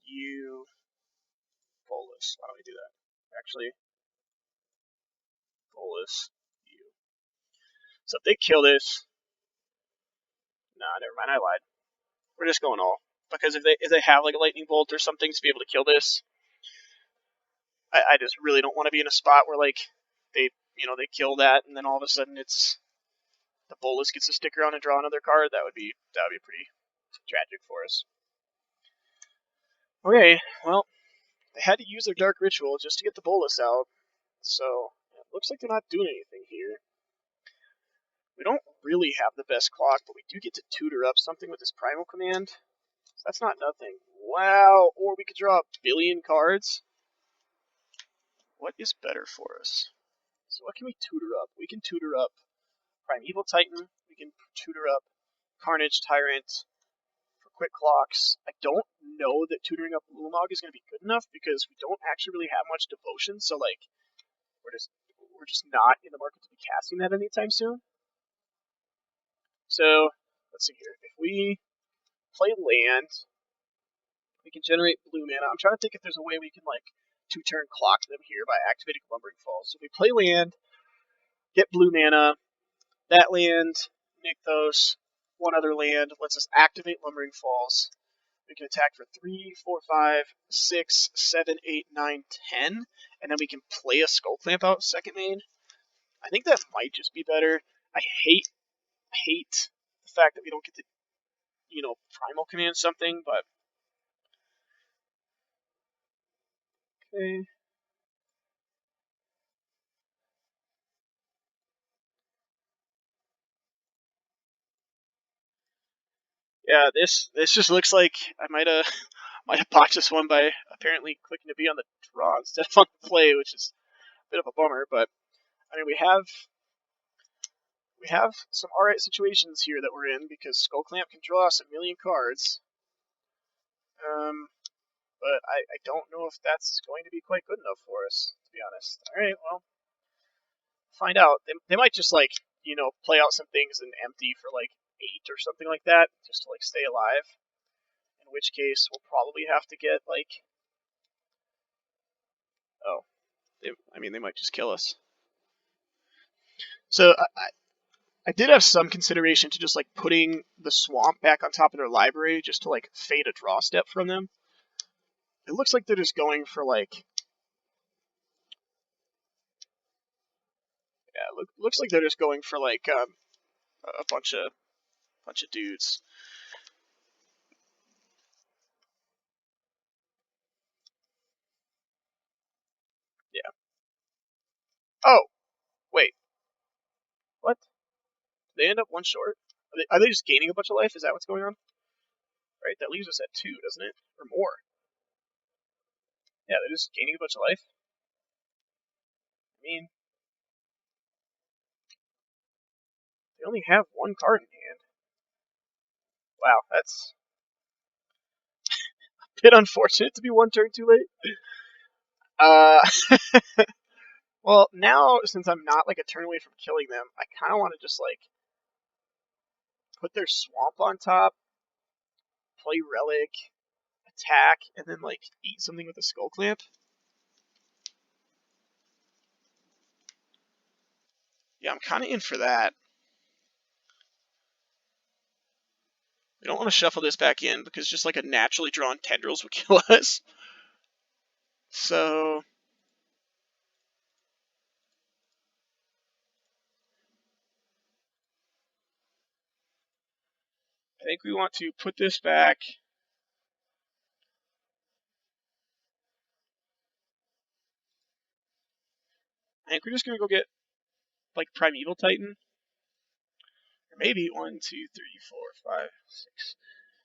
you, Bolas. Why don't we do that? Actually, Bolas, you. So if they kill this, nah, never mind. I lied. We're just going all because if they have like a lightning bolt or something to be able to kill this, I just really don't want to be in a spot where like they kill that and then all of a sudden it's the Bolas gets to stick around and draw another card. That would be pretty tragic for us. Okay, well, they had to use their Dark Ritual just to get the Bolas out, so it looks like they're not doing anything here. We don't really have the best clock, but we do get to tutor up something with this Primal Command. So that's not nothing. Wow, or we could draw a billion cards. What is better for us? So what can we tutor up? We can tutor up Primeval Titan. We can tutor up Carnage Tyrant for quick clocks. I don't know that tutoring up Ulamog is going to be good enough because we don't actually really have much devotion. So like, we're just not in the market to be casting that anytime soon. So let's see here. If we play land, we can generate blue mana. I'm trying to think if there's a way we can like 2-turn clock them here by activating Lumbering Falls. So if we play land, get blue mana, that land, Nykthos, one other land, lets us activate Lumbering Falls. We can attack for 3, 4, 5, 6, 7, 8, 9, 10, and then we can play a Skull Clamp out second main. I think that might just be better. I hate the fact that we don't get to, Primal Command something, but okay. Yeah, this just looks like I might have botched this one by apparently clicking to be on the draw instead of on the play, which is a bit of a bummer. But I mean, we have some alright situations here that we're in because Skull Clamp can draw us a million cards. But I don't know if that's going to be quite good enough for us, to be honest. Alright, well, find out. They might just like, play out some things and empty for like 8 or something like that, just to like stay alive. In which case, we'll probably have to get like, oh, they might just kill us. So I did have some consideration to just like putting the swamp back on top of their library just to like fade a draw step from them. It looks like they're just going for like, yeah, looks like they're just going for like a bunch of dudes. Oh, wait. What? They end up one short? Are they just gaining a bunch of life? Is that what's going on? Right, that leaves us at 2, doesn't it? Or more. Yeah, they're just gaining a bunch of life. I mean, they only have one card in hand. Wow, that's a bit unfortunate to be one turn too late. Uh, well, now, since I'm not, like, a turn away from killing them, I kind of want to just, like, put their swamp on top, play Relic, attack, and then, like, eat something with a Skull Clamp. Yeah, I'm kind of in for that. We don't want to shuffle this back in because just like a naturally drawn Tendrils would kill us. So I think we want to put this back. I think we're just going to go get like Primeval Titan. Or maybe 1, 2, 3, 4, 5, 6.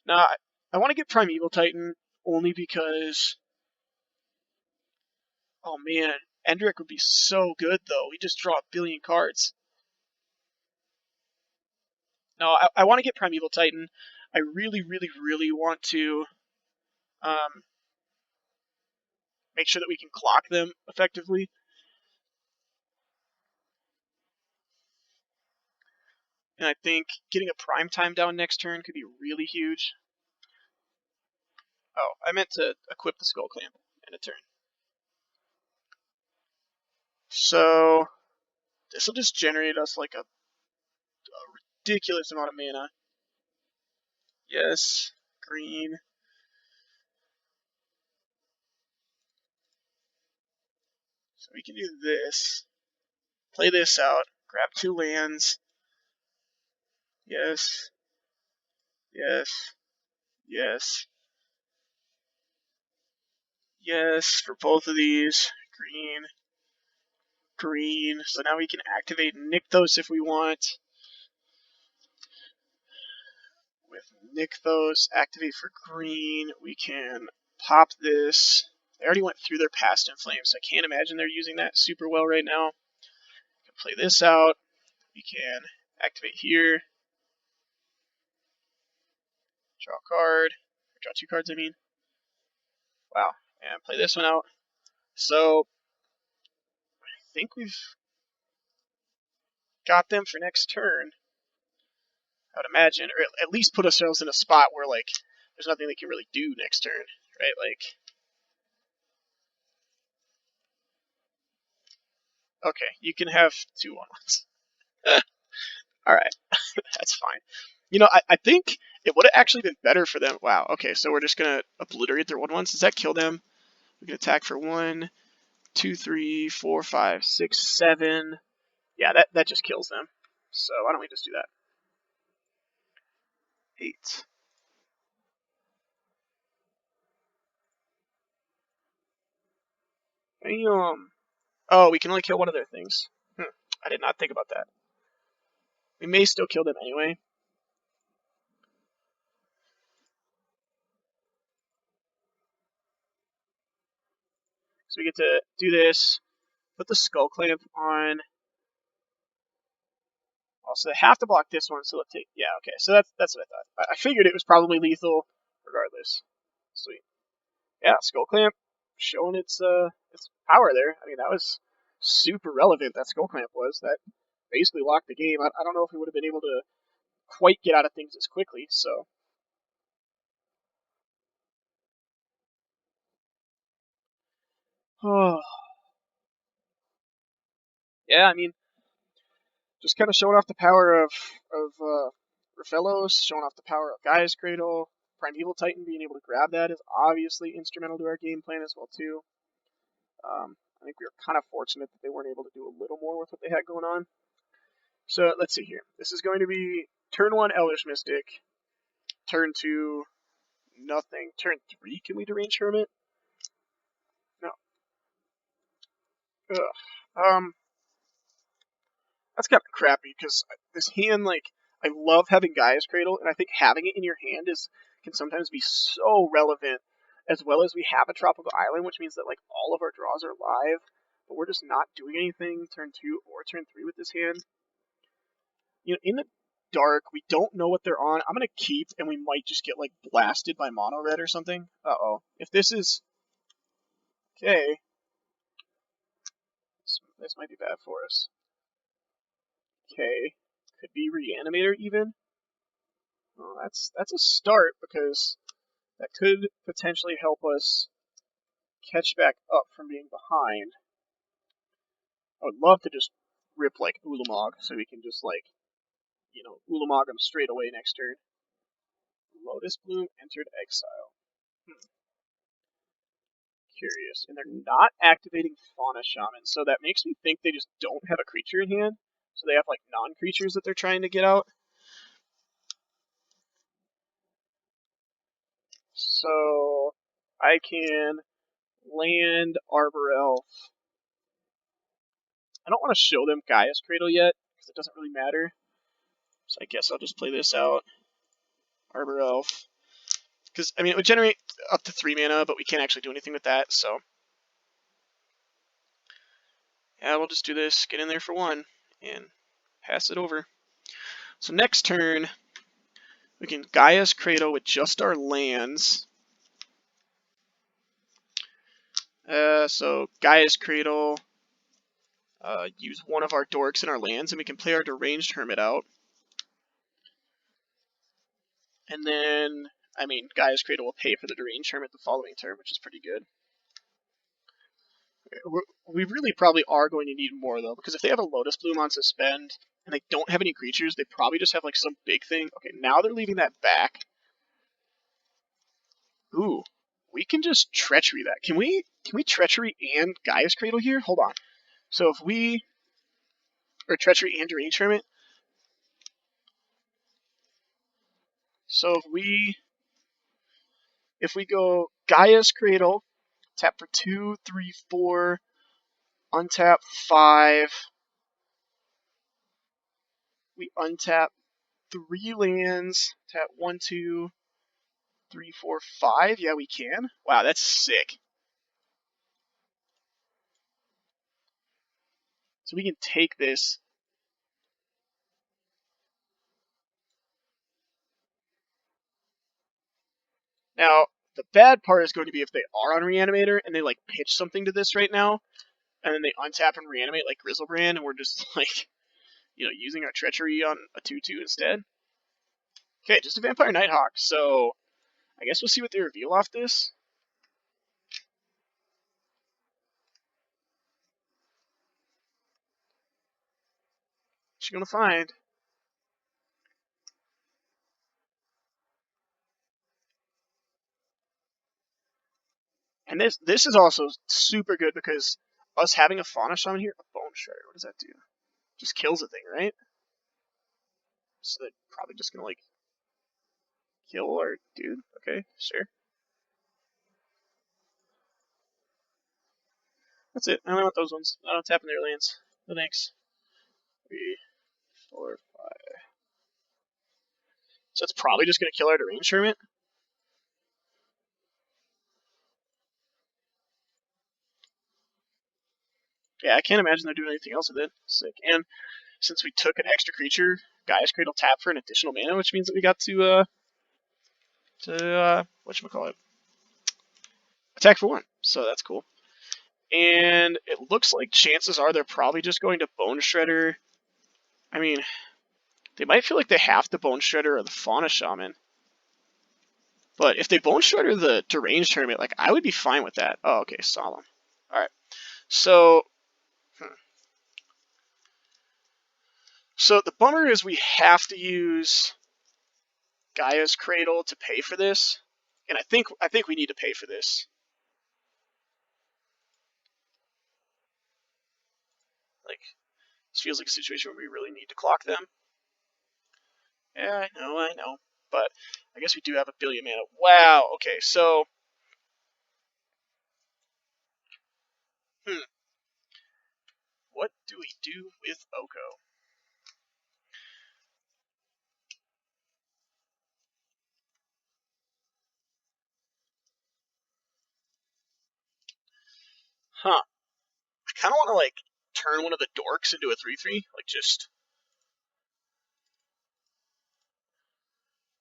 Nah, I want to get Primeval Titan only because, oh man, Endrick would be so good though. We just draw a billion cards. No, I want to get Primeval Titan. I really, really, really want to um, make sure that we can clock them effectively. And I think getting a prime time down next turn could be really huge. Oh, I meant to equip the Skull Clamp in a turn. So this will just generate us like a ridiculous amount of mana. Yes, green. So we can do this. Play this out. Grab 2 lands. Yes. Yes. Yes. Yes for both of these. Green. Green. So now we can activate Nykthos if we want. With Nykthos, activate for green. We can pop this. They already went through their Past in Flames, so I can't imagine they're using that super well right now. We can play this out. We can activate here. Draw a card. Draw 2 cards, I mean. Wow. And play this one out. So I think we've got them for next turn. I would imagine, or at least put ourselves in a spot where like there's nothing they can really do next turn, right? Like, okay, you can have 2 1-1s. All right, that's fine. You know, I think it would have actually been better for them. Wow. Okay, so we're just gonna obliterate their 1-1s. Does that kill them? We can attack for 1, 2, 3, 4, 5, 6, 7. Yeah, that just kills them. So why don't we just do that? 8. Damn. Oh, we can only kill one of their things. I did not think about that. We may still kill them anyway. So we get to do this. Put the Skull Clamp on. Also, they have to block this one, so let's take. Yeah, okay. So that's what I thought. I figured it was probably lethal, regardless. Sweet. Yeah, Skull Clamp showing its power there. I mean, that was super relevant. That Skull Clamp was that basically locked the game. I don't know if we would have been able to quite get out of things as quickly. So, oh yeah, I mean, just kind of showing off the power of Rafellos, showing off the power of Gaia's Cradle. Primeval Titan being able to grab that is obviously instrumental to our game plan as well too. I think we were kind of fortunate that they weren't able to do a little more with what they had going on. So let's see here. This is going to be turn 1 Elvish Mystic, turn 2 nothing, turn 3 can we Deranged Hermit? No. Ugh. That's kind of crappy because this hand, like, I love having Gaia's Cradle, and I think having it in your hand can sometimes be so relevant. As well as we have a Tropical Island, which means that like all of our draws are live, but we're just not doing anything turn 2 or turn 3 with this hand. You know, in the dark, we don't know what they're on. I'm gonna keep, and we might just get like blasted by mono red or something. Uh-oh. If this is okay, this might be bad for us. Okay, could be Reanimator even. Well, that's a start because that could potentially help us catch back up from being behind. I would love to just rip like Ulamog so we can just like, you know, Ulamog him straight away next turn. Lotus Bloom entered exile. Curious. And they're not activating Fauna Shaman, so that makes me think they just don't have a creature in hand. So they have like non-creatures that they're trying to get out. So I can land Arbor Elf. I don't want to show them Gaia's Cradle yet, because it doesn't really matter. So I guess I'll just play this out. Arbor Elf. Because, I mean, it would generate up to 3 mana, but we can't actually do anything with that, so. Yeah, we'll just do this, get in there for 1, and pass it over. So next turn, we can Gaia's Cradle with just our lands. So Gaia's Cradle, use one of our dorks in our lands, and we can play our Deranged Hermit out. And then, I mean, Gaia's Cradle will pay for the Deranged Hermit the following turn, which is pretty good. We really probably are going to need more, though, because if they have a Lotus Bloom on Suspend, and they don't have any creatures, they probably just have, like, some big thing. Okay, now they're leaving that back. Ooh, we can just Treachery that. Can we Treachery and Gaia's Cradle here? Hold on. So if we... Or Treachery and Deranged Hermit. So if we go Gaia's Cradle, tap for 2, 3, 4, untap 5. We untap 3 lands, tap 1, 2, 3, 4, 5. Yeah, we can. Wow, that's sick. So we can take this. Now, the bad part is going to be if they are on Reanimator and they like pitch something to this right now, and then they untap and reanimate like Griselbrand, and we're just like, you know, using our Treachery on a 2/2 instead. Okay, just a Vampire Nighthawk. So I guess we'll see what they reveal off this. What you gonna find? And this is also super good because us having a Fauna Shaman here, a Bone Shredder, what does that do? Just kills the thing, right? So they're probably just gonna like kill our dude. Okay, sure. That's it. I only want those ones. I don't tap in their lands. No thanks. 3, 4, 5. So it's probably just gonna kill our Deranged Hermit. Yeah, I can't imagine they're doing anything else with it. Sick. And since we took an extra creature, Gaia's Cradle tap for an additional mana, which means that we got to whatchamacallit, attack for 1. So that's cool. And it looks like chances are they're probably just going to Bone Shredder. I mean, they might feel like they have to Bone Shredder or the Fauna Shaman. But if they Bone Shredder the Deranged Hermit, like, I would be fine with that. Oh, okay, Solemn. Alright. So, So the bummer is we have to use Gaia's Cradle to pay for this. And I think we need to pay for this. Like, this feels like a situation where we really need to clock them. Yeah, I know. But I guess we do have a billion mana. Wow, okay, so what do we do with Oko? Huh. I kind of want to, like, turn one of the dorks into a 3-3. Like, just...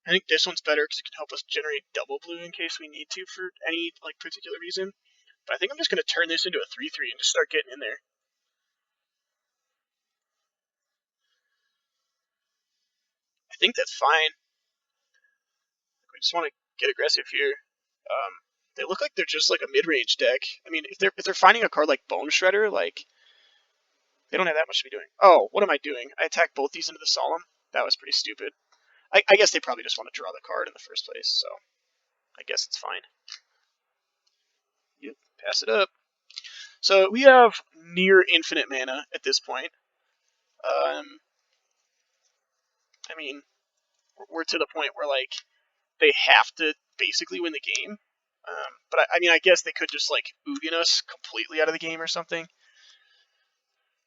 I think this one's better because it can help us generate double blue in case we need to for any, like, particular reason. But I think I'm just going to turn this into a 3-3 and just start getting in there. I think that's fine. We just want to get aggressive here. They look like they're just like a mid-range deck. I mean, if they're finding a card like Bone Shredder, like they don't have that much to be doing. Oh, what am I doing? I attacked both these into the Solemn. That was pretty stupid. I guess they probably just want to draw the card in the first place, so I guess it's fine. Yep, pass it up. So we have near infinite mana at this point. I mean, we're to the point where like they have to basically win the game. But I mean, I guess they could just like Ugin us completely out of the game or something,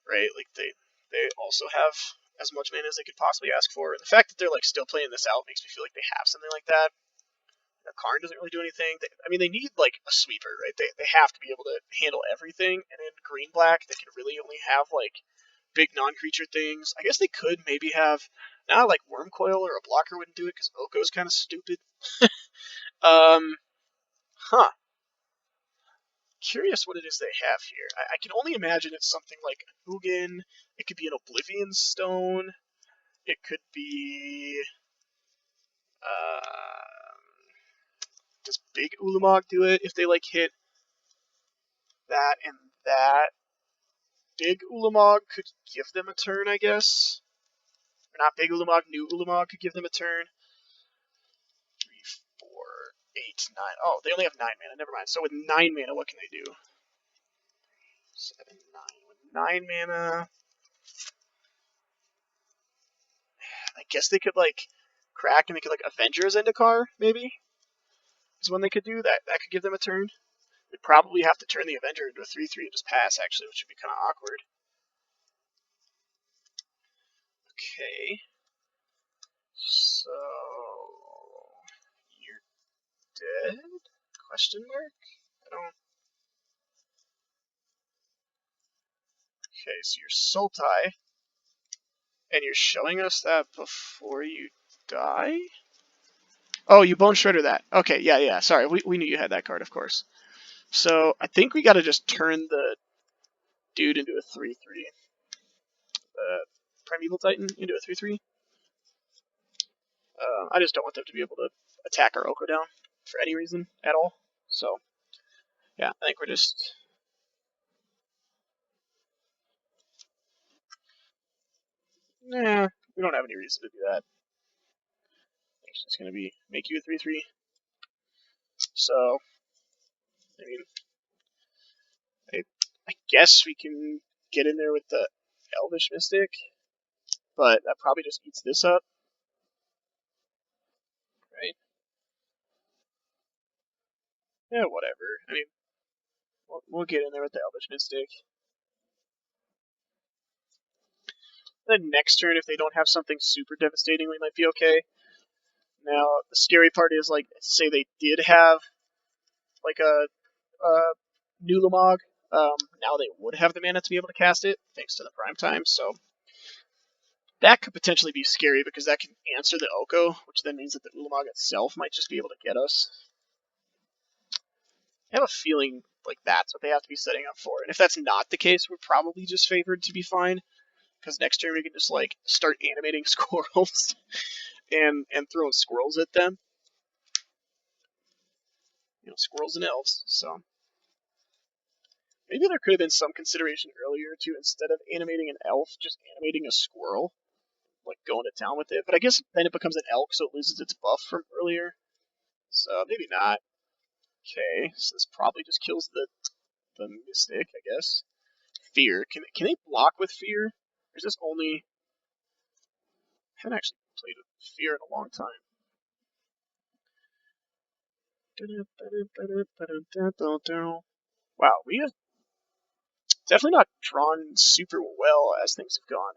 right? Like they also have as much mana as they could possibly ask for. And the fact that they're like still playing this out makes me feel like they have something like that. Karn doesn't really do anything. I mean, they need like a sweeper, right? They have to be able to handle everything. And in green black, they can really only have like big non-creature things. I guess they could maybe have now like Wormcoil or a blocker wouldn't do it because Oko's kind of stupid. um, huh. Curious what it is they have here. I can only imagine it's something like an Ugin. It could be an Oblivion Stone. It could be. Does Big Ulamog do it if they like hit that and that? Big Ulamog could give them a turn, I guess. Or not Big Ulamog, New Ulamog could give them a turn. 3, 4, 8, 9. Oh, they only have 9 mana. Never mind. So with 9 mana, what can they do? 7, 9. With 9 mana, I guess they could like crack and they could like Avengers Zendikar, maybe? Is when they could do that. That could give them a turn. We'd probably have to turn the Avenger into a 3-3 and just pass, actually, which would be kind of awkward. Okay. So you're dead? Question mark? I don't. Okay, so you're Sultai, and you're showing us that before you die? Oh, you Bone Shredder that. Okay, yeah. Sorry, we knew you had that card, of course. So I think we gotta just turn the dude into a 3-3. Primeval Titan into a 3-3. I just don't want them to be able to attack our Oko down for any reason at all. So, yeah, I think we're just... Nah, we don't have any reason to do that. I think it's just going to be make you a 3-3. So, I mean, I guess we can get in there with the Elvish Mystic, but that probably just eats this up, right? Yeah, whatever. I mean, we'll get in there with the Elvish Mystic. Then next turn, if they don't have something super devastating, we might be okay. Now, the scary part is, like, say they did have, like, a Nulamog, now they would have the mana to be able to cast it, thanks to the prime time, so that could potentially be scary because that can answer the Oko, which then means that the Ulamog itself might just be able to get us. I have a feeling like that's what they have to be setting up for, and if that's not the case, we're probably just favored to be fine, because next turn we can just like start animating squirrels and throwing squirrels at them. You know, squirrels and elves. So maybe there could have been some consideration earlier to instead of animating an elf, just animating a squirrel, like going to town with it. But I guess then it becomes an elk, so it loses its buff from earlier. So maybe not. Okay, so this probably just kills the mystic, I guess. Fear. Can they block with fear? Or is this only? I haven't actually played with fear in a long time. Wow, we have definitely not drawn super well as things have gone.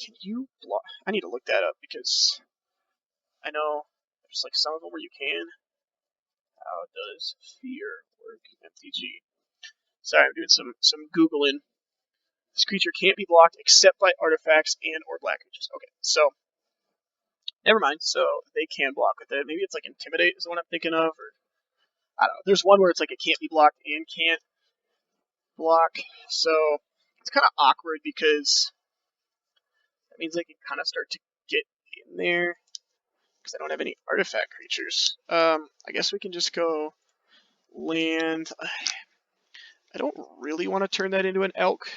Can you block? I need to look that up because I know there's like some of them where you can. How does fear work? MTG. Sorry, I'm doing some googling. This creature can't be blocked except by artifacts and or black creatures. Okay, so never mind. So they can block with it. Maybe it's like intimidate is the one I'm thinking of, or I don't know. There's one where it's like it can't be blocked and can't block. So it's kind of awkward because that means I can kind of start to get in there because I don't have any artifact creatures. I guess we can just go land. I don't really want to turn that into an elk.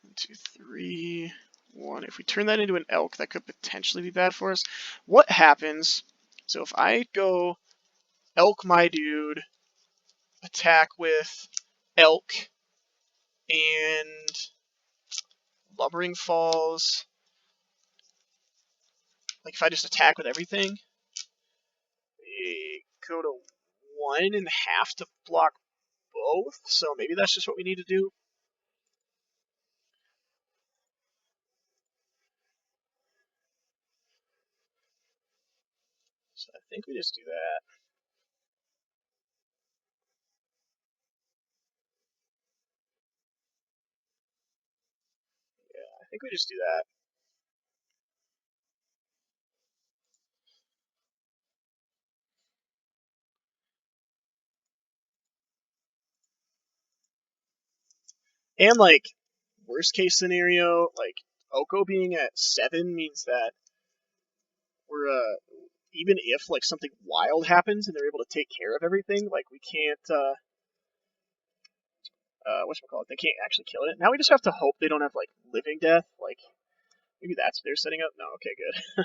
1, 2, 3, 1. If we turn that into an elk, that could potentially be bad for us. What happens? So if I go elk my dude, attack with elk and lumbering falls. Like if I just attack with everything, they go to 1.5 to block both. So maybe that's just what we need to do. So I think we just do that. Yeah, I think we just do that. And like worst case scenario, like Oko being at 7 means that we're even if like something wild happens and they're able to take care of everything, like we can't whatchamacallit, they can't actually kill it. Now we just have to hope they don't have like living death. Like maybe that's what they're setting up. No, okay, good.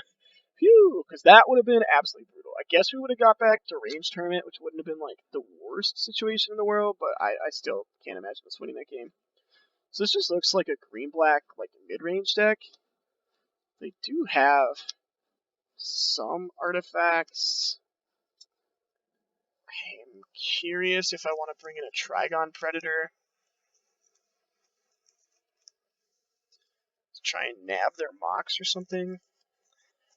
Phew, because that would have been absolutely brutal. I guess we would have got back to range tournament, which wouldn't have been like the worst situation in the world, but I still can't imagine us winning that game. So this just looks like a green black like mid range deck. They do have some artifacts. I'm curious if I want to bring in a Trigon Predator to try and nab their Mox or something.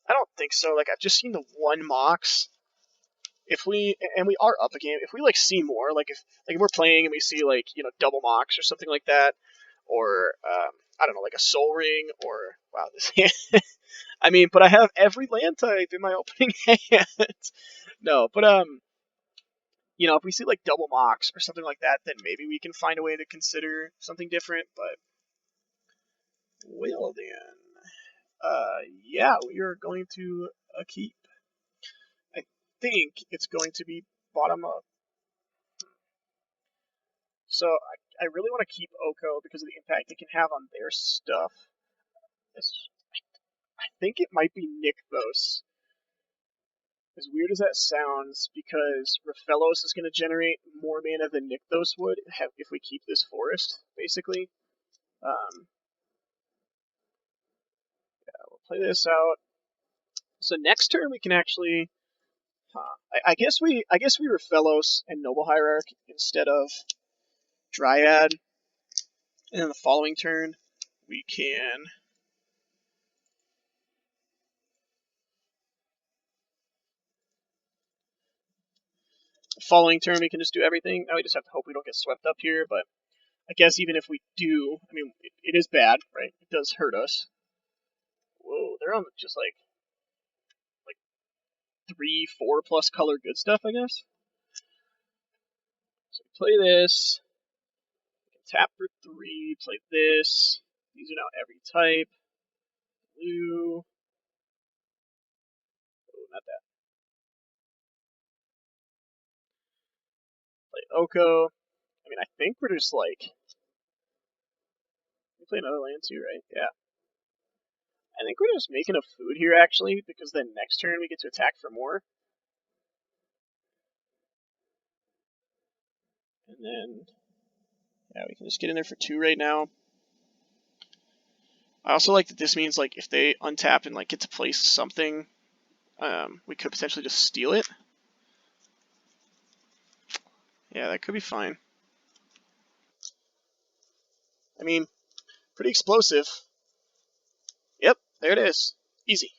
I don't think so. Like I've just seen the one Mox. If we and we are up a game, if we like see more, like if we're playing and we see like double Mox or something like that, or I don't know, like a Soul Ring or wow this. I mean, but I have every land type in my opening hand. No, but if we see like double Mox or something like that, then maybe we can find a way to consider something different. But well then, yeah, we are going to keep. I think it's going to be bottom up. So I really want to keep Oko because of the impact it can have on their stuff. I think it might be Nykthos. As weird as that sounds, because Raphelos is going to generate more mana than Nykthos would if we keep this forest, basically. Yeah, we'll play this out. So next turn we can actually, I guess we Raphelos and Noble Hierarch instead of Dryad, and then the following turn we can. The following turn we can just do everything. Now we just have to hope we don't get swept up here, but I guess even if we do, I mean, it is bad, right? It does hurt us. Whoa, they're on just like 3, 4 plus color good stuff, I guess. So we play this. We can tap for 3, play this. These are now every type. Blue. Oh, not that. Play Oko. I mean, I think we're just like. We play another land too, right? Yeah. I think we're just making a food here, actually, because then next turn we get to attack for more. And then, yeah, we can just get in there for 2 right now. I also like that this means, like, if they untap and, like, get to place something, we could potentially just steal it. Yeah, that could be fine. I mean, pretty explosive. Yep, there it is. Easy.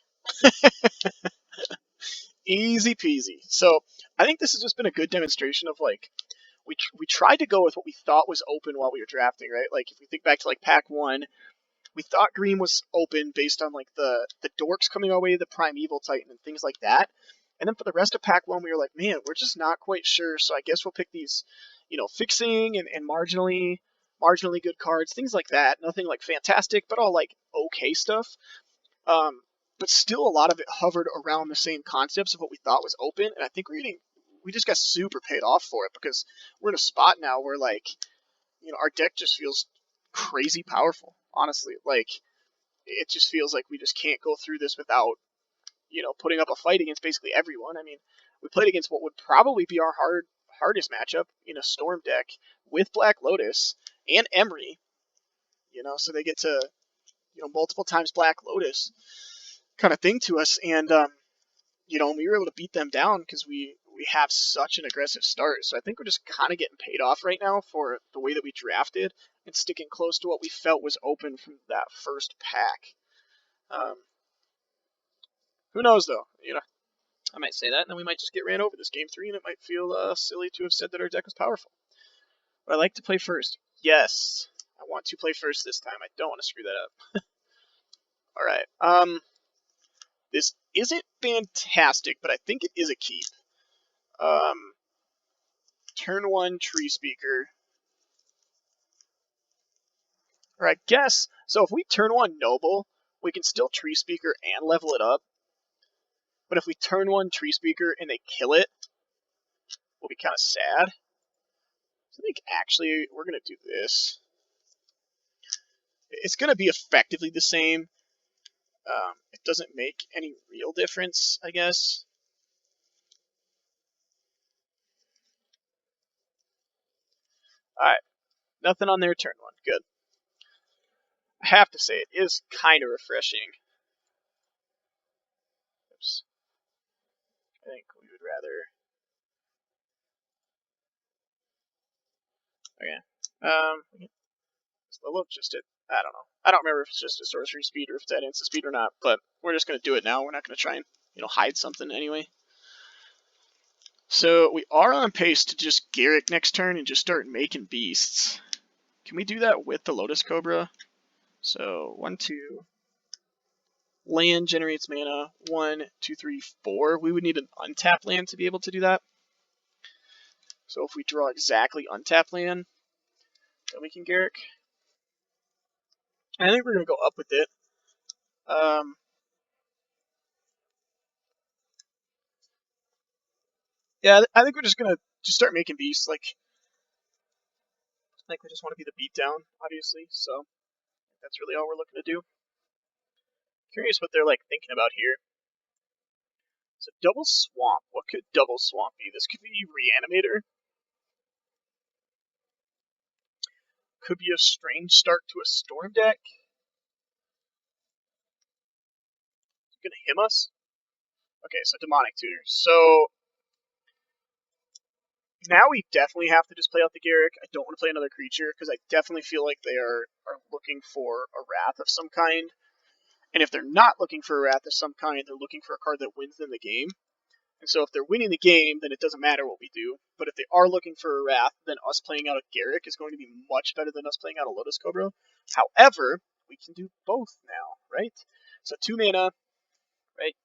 Easy peasy. So I think this has just been a good demonstration of like we tried to go with what we thought was open while we were drafting, right? Like if we think back to like pack one, we thought green was open based on like the dorks coming our way, the primeval titan and things like that. And then for the rest of pack one, we were like, man, we're just not quite sure. So I guess we'll pick these, fixing and marginally good cards, things like that. Nothing like fantastic, but all like okay stuff. Um, but still, a lot of it hovered around the same concepts of what we thought was open. And I think we just got super paid off for it because we're in a spot now where like, our deck just feels crazy powerful. Honestly, like it just feels like we just can't go through this without, putting up a fight against basically everyone. I mean, we played against what would probably be our hardest matchup in a Storm deck with Black Lotus and Emery. So they get to, multiple times Black Lotus kind of thing to us, and we were able to beat them down because we have such an aggressive start. So I think we're just kind of getting paid off right now for the way that we drafted and sticking close to what we felt was open from that first pack. Um, who knows though? I might say that, and then we might just get ran over this game 3, and it might feel silly to have said that our deck was powerful. But I like to play first. Yes, I want to play first this time. I don't want to screw that up. All right. This isn't fantastic, but I think it is a keep. Turn 1 Tree Speaker. Or I guess, so if we turn 1 Noble, we can still Tree Speaker and level it up. But if we turn 1 Tree Speaker and they kill it, we'll be kind of sad. So I think actually we're going to do this. It's going to be effectively the same. It doesn't make any real difference, I guess. Alright, nothing on their turn 1. Good. I have to say, it is kind of refreshing. Oops. I think we would rather... Okay. Level up just at... I don't know. I don't remember if it's just a sorcery speed or if it's at instant speed or not, but we're just going to do it now. We're not going to try and, hide something anyway. So we are on pace to just Garruk next turn and just start making beasts. Can we do that with the Lotus Cobra? So 1, 2. Land generates mana. 1, 2, 3, 4. We would need an untapped land to be able to do that. So if we draw exactly untapped land, then we can Garruk. I think we're going to go up with it. Yeah, I think we're just going to just start making beasts. Like, I think we just want to be the beatdown, obviously. So that's really all we're looking to do. Curious what they're like thinking about here. So double swamp. What could double swamp be? This could be Reanimator. Could be a strange start to a storm deck. It's gonna him us. Okay, so demonic tutor. So now we definitely have to just play out the Garruk. I don't want to play another creature because I definitely feel like they are looking for a wrath of some kind. And if they're not looking for a wrath of some kind, they're looking for a card that wins them the game. And so if they're winning the game, then it doesn't matter what we do. But if they are looking for a wrath, then us playing out a Garruk is going to be much better than us playing out a Lotus Cobra. However, we can do both now, right? So 2 mana, right?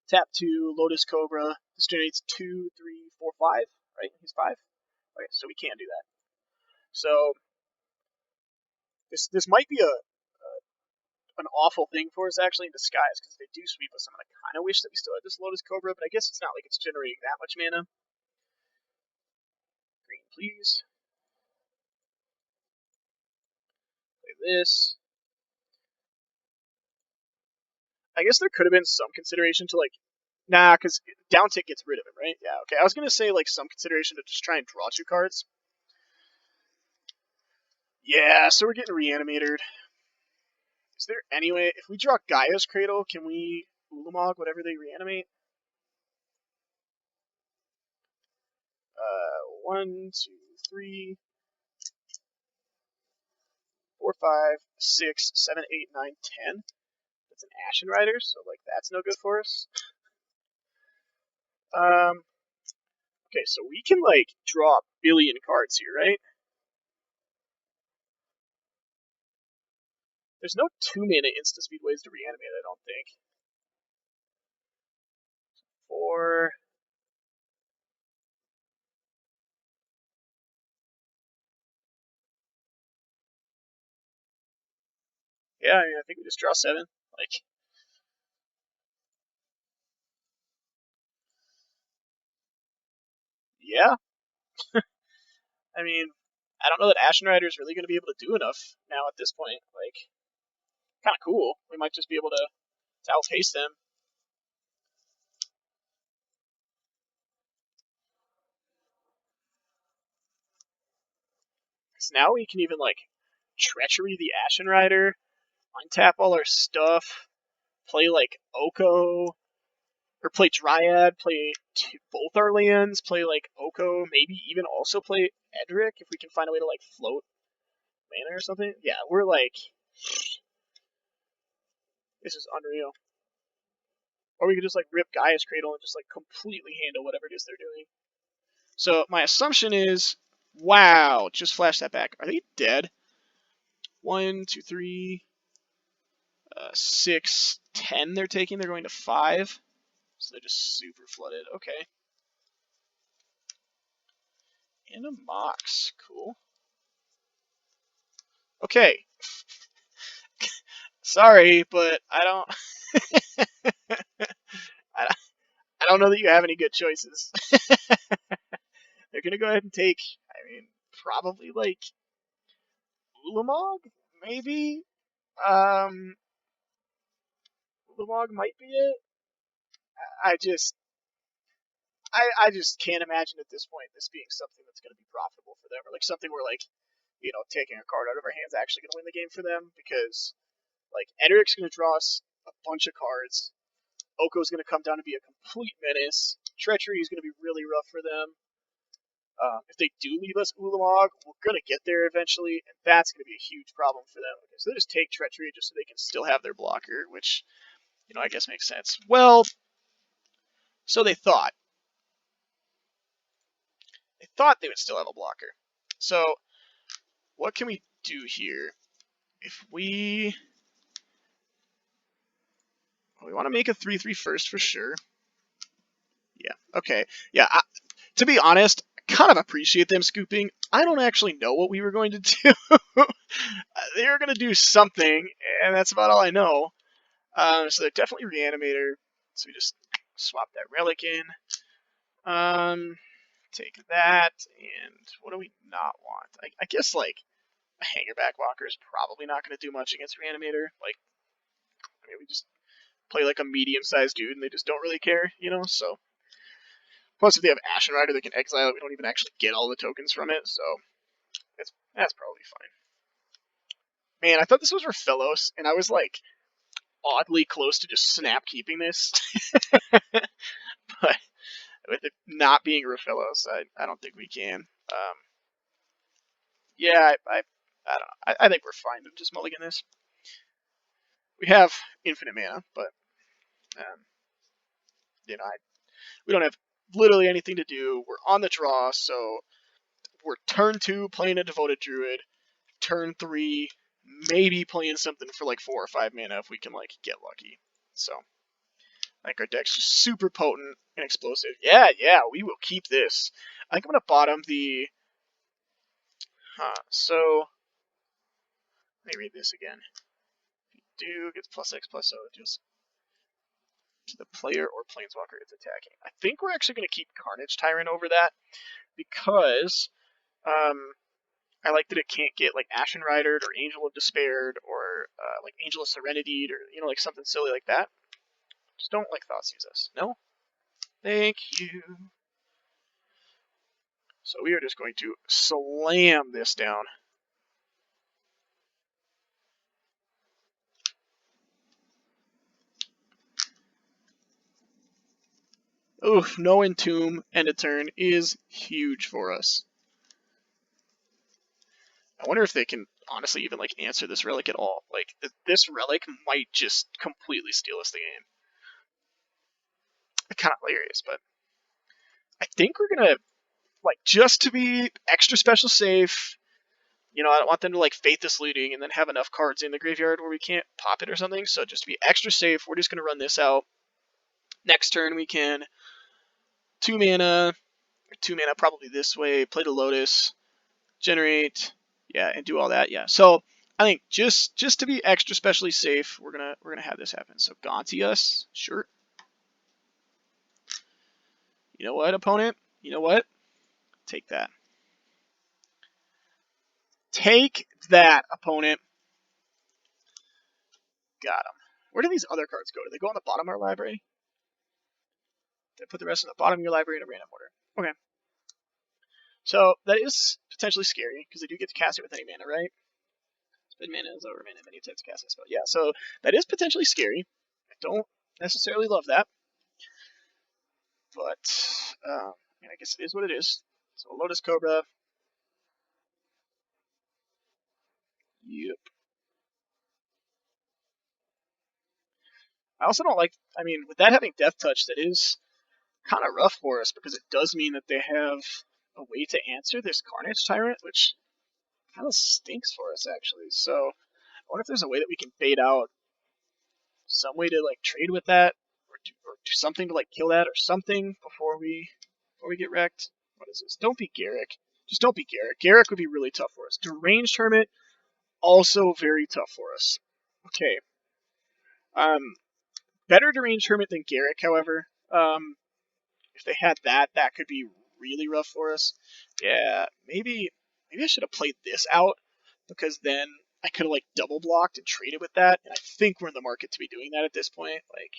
Tap 2, Lotus Cobra. This generates 2, 3, 4, 5, right? He's 5. Okay, so we can't do that. So this might be an awful thing for us actually in disguise because if they do sweep us, I'm gonna kind of wish that we still had this Lotus Cobra, but I guess it's not like it's generating that much mana. Green, please. Play this. I guess there could have been some consideration to like, nah, because down tick gets rid of him, right? Yeah, okay. I was gonna say like some consideration to just try and draw 2 cards. Yeah, so we're getting reanimated. Is there any way, if we draw Gaia's Cradle, can we Ulamog whatever they reanimate? 1, 2, 3, 4, 5, 6, 7, 8, 9, 10. That's an Ashen Rider, so like that's no good for us. Um, okay, so we can, like, draw a billion cards here, right? There's no 2-mana instant speed ways to reanimate, I don't think. 4. Yeah, I mean, I think we just draw 7. Like, yeah. I mean, I don't know that Ashen Rider is really going to be able to do enough now at this point. Like, kind of cool. We might just be able to outpace them. Because now we can even, like, Treachery the Ashen Rider, untap all our stuff, play, like, Oko, or play Dryad, play both our lands, play, like, Oko, maybe even also play Edric if we can find a way to, like, float mana or something. Yeah, we're, like, this is unreal. Or we could just, like, rip Gaia's Cradle and just, like, completely handle whatever it is they're doing. So my assumption is, wow, just flash that back. Are they dead? 1, 2, 3, 6, 10 they're taking. They're going to 5. So they're just super flooded. Okay. And a Mox. Cool. Okay. Sorry, but I don't I don't know that you have any good choices. They're gonna go ahead and take, I mean, probably like Ulamog, maybe. Um Ulamog might be it. I just I just can't imagine at this point this being something that's going to be profitable for them, or like something where like taking a card out of our hands actually going to win the game for them, because like Edric's going to draw us a bunch of cards. Oko's going to come down to be a complete menace. Treachery is going to be really rough for them. If they do leave us Ulamog, we're going to get there eventually, and that's going to be a huge problem for them. Okay, so they just take Treachery just so they can still have their blocker, which I guess makes sense. Well, so they thought. They thought they would still have a blocker. So what can we do here? If we want to make a 3/3 first for sure. Yeah. Okay. Yeah. To be honest, I kind of appreciate them scooping. I don't actually know what we were going to do. They were going to do something, and that's about all I know. So they're definitely Reanimator. So we just swap that relic in. Take that, and what do we not want? I guess like a Hangerback Walker is probably not going to do much against Reanimator. Like, I mean, we just play like a medium-sized dude, and they just don't really care, So, plus, if they have Ashen Rider, they can exile it. We don't even actually get all the tokens from it, so that's probably fine. Man, I thought this was Raphilos, and I was like oddly close to just snap keeping this, but with it not being Raphilos, I don't think we can. Yeah, I don't know. I think we're fine to just mulligan this. We have infinite mana, but um, we don't have literally anything to do. We're on the draw, so we're turn 2 playing a Devoted Druid, turn 3 maybe playing something for like 4 or 5 mana if we can like get lucky. So I think our deck's just super potent and explosive. Yeah, we will keep this. I think I'm gonna bottom the. So let me read this again. If you do gets +X+O, just to the player or planeswalker it's attacking. I think we're actually gonna keep Carnage Tyrant over that because I like that it can't get like Ashen Ridered or Angel of Despaired or like Angel of Serenity or like something silly like that. Just don't like Thoughtseize us. No? Thank you. So we are just going to slam this down. Oof, no Entomb and a turn is huge for us. I wonder if they can honestly even like answer this relic at all. Like this relic might just completely steal us the game. Kind of hilarious, but I think we're gonna, like, just to be extra special safe. You know, I don't want them to like Faithless Looting and then have enough cards in the graveyard where we can't pop it or something. So just to be extra safe, we're just gonna run this out. Next turn we can 2 mana probably this way, play the Lotus, generate, yeah, and do all that, yeah. So I think just to be extra specially safe, we're gonna have this happen. So Gonti us, sure. You know what, opponent? You know what? Take that. Take that, opponent. Got him. Where do these other cards go? Do they go on the bottom of our library? They put the rest on the bottom of your library in a random order. Okay. So that is potentially scary because they do get to cast it with any mana, right? Spend mana is over mana, many attempts to cast a spell. Yeah, so that is potentially scary. I don't necessarily love that, but I guess it is what it is. So Lotus Cobra. Yep. I also don't like. I mean, with that having Death Touch, that is kind of rough for us because it does mean that they have a way to answer this Carnage Tyrant, which kind of stinks for us actually. So I wonder if there's a way that we can bait out some way to like trade with that or do something to like kill that or something before we get wrecked. What is this? Don't be Garruk. Just don't be Garruk. Garruk would be really tough for us. Deranged Hermit, also very tough for us. Okay. Better Deranged Hermit than Garruk, however. If they had that, that could be really rough for us. Yeah, maybe I should have played this out because then I could have like double blocked and traded with that. And I think we're in the market to be doing that at this point. Like,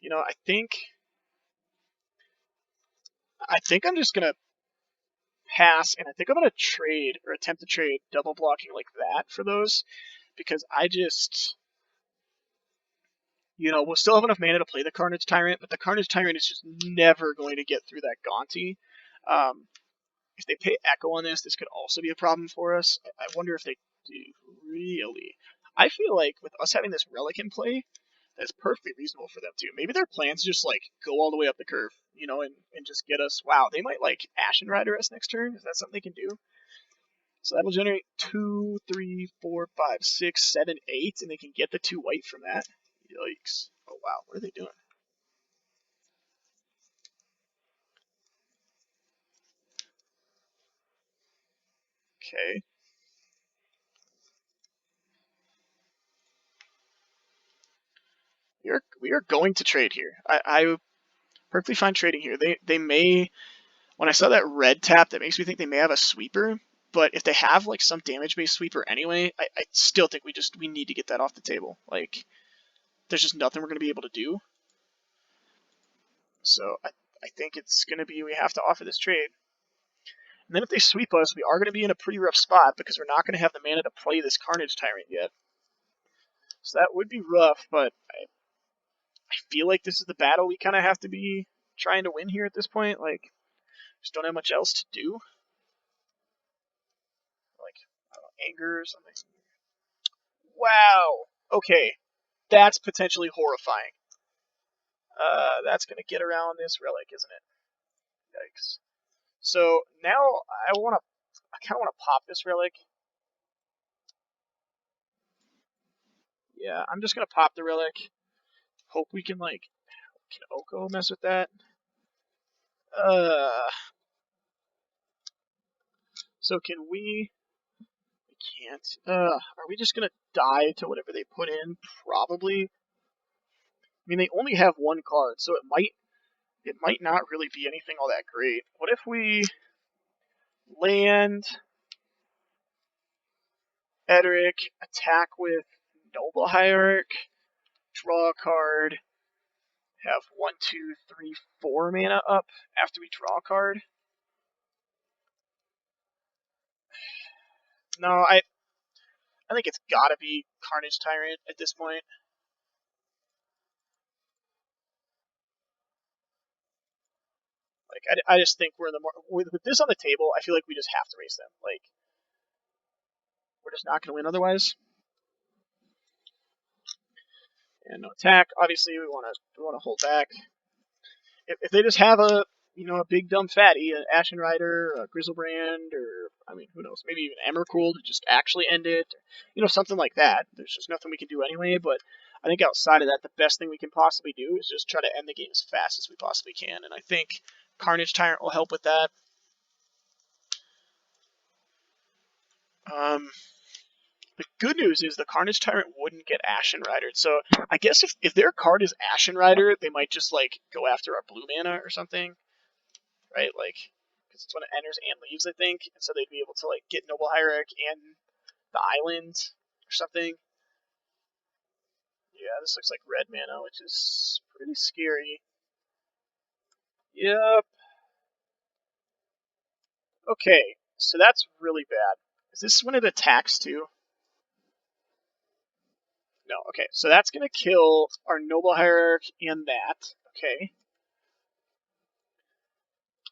you know, I think I'm just gonna pass, and I think I'm gonna trade or attempt to trade double blocking like that for those because I just, you know, we'll still have enough mana to play the Carnage Tyrant, but the Carnage Tyrant is just never going to get through that Gonti. If they pay Echo on this, this could also be a problem for us. I wonder if they do, really. I feel like with us having this Relic in play, that's perfectly reasonable for them too. Maybe their plans just like go all the way up the curve, you know, and just get us. Wow, they might like Ashen Rider us next turn. Is that something they can do? So that'll generate 2, 3, 4, 5, 6, 7, 8, and they can get the 2 white from that. Yikes. Oh wow, what are they doing? Okay. We are going to trade here. I perfectly fine trading here. They may, when I saw that red tap, that makes me think they may have a sweeper. But if they have like some damage based sweeper anyway, I still think we need to get that off the table. Like there's just nothing we're gonna be able to do. So I think it's gonna be we have to offer this trade. And then if they sweep us, we are gonna be in a pretty rough spot because we're not gonna have the mana to play this Carnage Tyrant yet. So that would be rough, but I feel like this is the battle we kind of have to be trying to win here at this point. Like, just don't have much else to do. Like, I don't know, anger or something. Wow. Okay, that's potentially horrifying. That's gonna get around this relic, isn't it? Yikes. So now I kind of want to pop this relic. Yeah, I'm just gonna pop the relic. Hope we can like, can Oko mess with that? Uh, so can we? We can't. Are we just gonna die to whatever they put in? Probably. I mean, they only have one card, so it might not really be anything all that great. What if we land Edric, attack with Noble Hierarch, draw a card, have 1, 2, 3, 4 mana up after we draw a card? No, I think it's gotta be Carnage Tyrant at this point. Like, I just think we're in the more with this on the table. I feel like we just have to race them. Like, we're just not going to win otherwise. And no attack. Obviously, we want to hold back. If they just have a big dumb fatty, an Ashen Rider, a Grizzlebrand, or I mean, who knows, maybe even Emrakul to just actually end it, something like that. There's just nothing we can do anyway. But I think outside of that, the best thing we can possibly do is just try to end the game as fast as we possibly can. And I think Carnage Tyrant will help with that. The good news is the Carnage Tyrant wouldn't get Ashen Rider. So I guess if their card is Ashen Rider, they might just like go after our blue mana or something, right? Like, because it's when it enters and leaves, I think, and so they'd be able to like get Noble Hierarch and the island or something. Yeah, this looks like red mana, which is pretty scary. Yep. Okay, so that's really bad. Is this when it attacks too? No. Okay, so that's gonna kill our Noble Hierarch and that. Okay.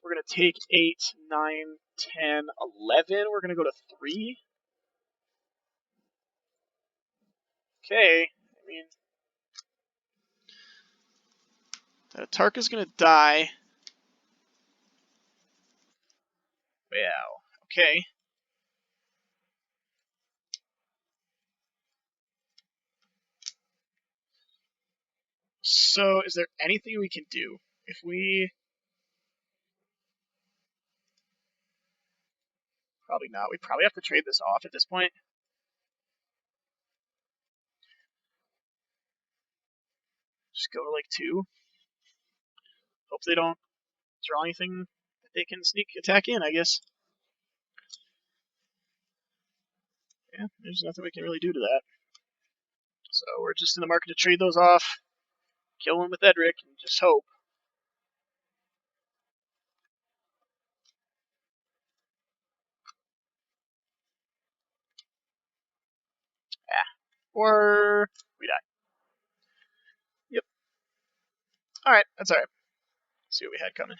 We're going to take 8, 9, 10, 11. We're going to go to 3. Okay. I mean, Tarka's going to die. Wow. Okay. So, is there anything we can do? If we... Probably not. We probably have to trade this off at this point. Just go to like 2. Hope they don't draw anything that they can sneak attack in, I guess. Yeah, there's nothing we can really do to that. So we're just in the market to trade those off, kill them with Edric, and just hope. Yeah. Or we die. Yep. Alright, that's alright. See what we had coming.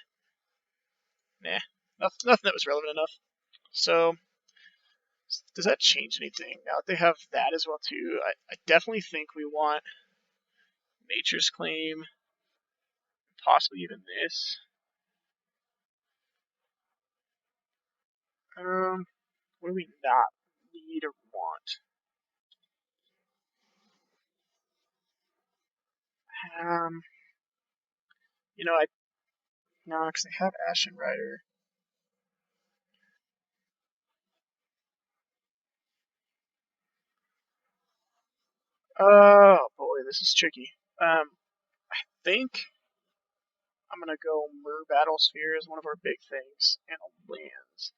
Nah, nothing that was relevant enough. So, does that change anything? Now that they have that as well too, I definitely think we want Nature's Claim, possibly even this. What do we not need or want? Um, I no, because they have Ashen Rider. Oh boy, this is tricky. I think I'm gonna go Myr Battlesphere as one of our big things, and lands.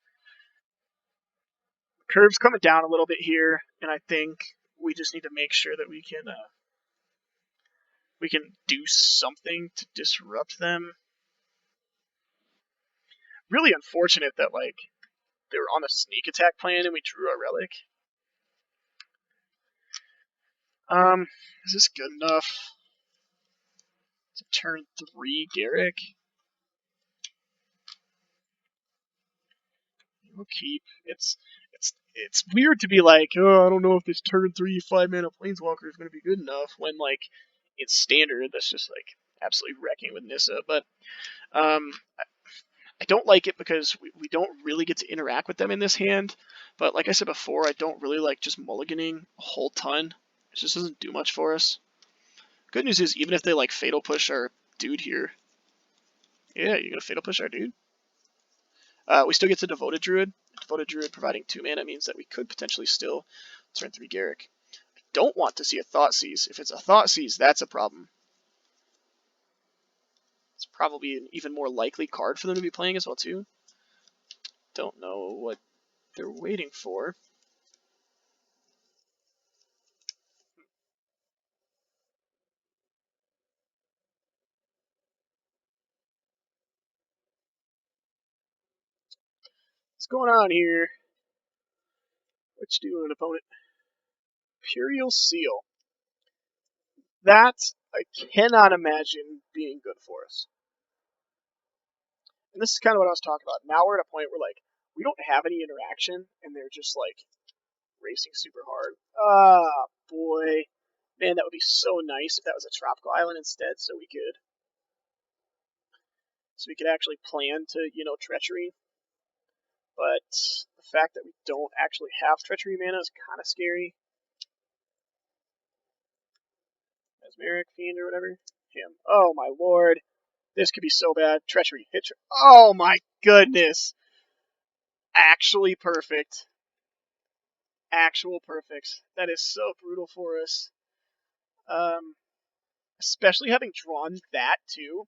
Curve's coming down a little bit here, and I think we just need to make sure that we can do something to disrupt them. Really unfortunate that like they were on a sneak attack plan and we drew a relic. Is this good enough to turn 3 Garruk? We'll keep. It's weird to be like, oh, I don't know if this turn 3 5-mana Planeswalker is going to be good enough when like it's standard. That's just like absolutely wrecking with Nissa. But um, I don't like it because we don't really get to interact with them in this hand. But like I said before, I don't really like just mulliganing a whole ton. It just doesn't do much for us. Good news is, even if they like Fatal Push our dude here, yeah, you're gonna Fatal Push our dude. We still get to Devoted Druid. Devoted Druid providing 2 mana means that we could potentially still turn 3 Garruk. I don't want to see a Thoughtseize. If it's a Thoughtseize, that's a problem. It's probably an even more likely card for them to be playing as well too. Don't know what they're waiting for. What's going on here? What you doing, opponent? Imperial Seal. That I cannot imagine being good for us. And this is kind of what I was talking about. Now we're at a point where like we don't have any interaction, and they're just like racing super hard. Ah, boy. Man, that would be so nice if that was a tropical island instead, so we could actually plan to, treachery. But the fact that we don't actually have treachery mana is kind of scary. Mesmeric Fiend or whatever. Him. Oh my lord. This could be so bad. Treachery. Hit. Oh my goodness. Actually perfect. Actual perfect. That is so brutal for us. Especially having drawn that too.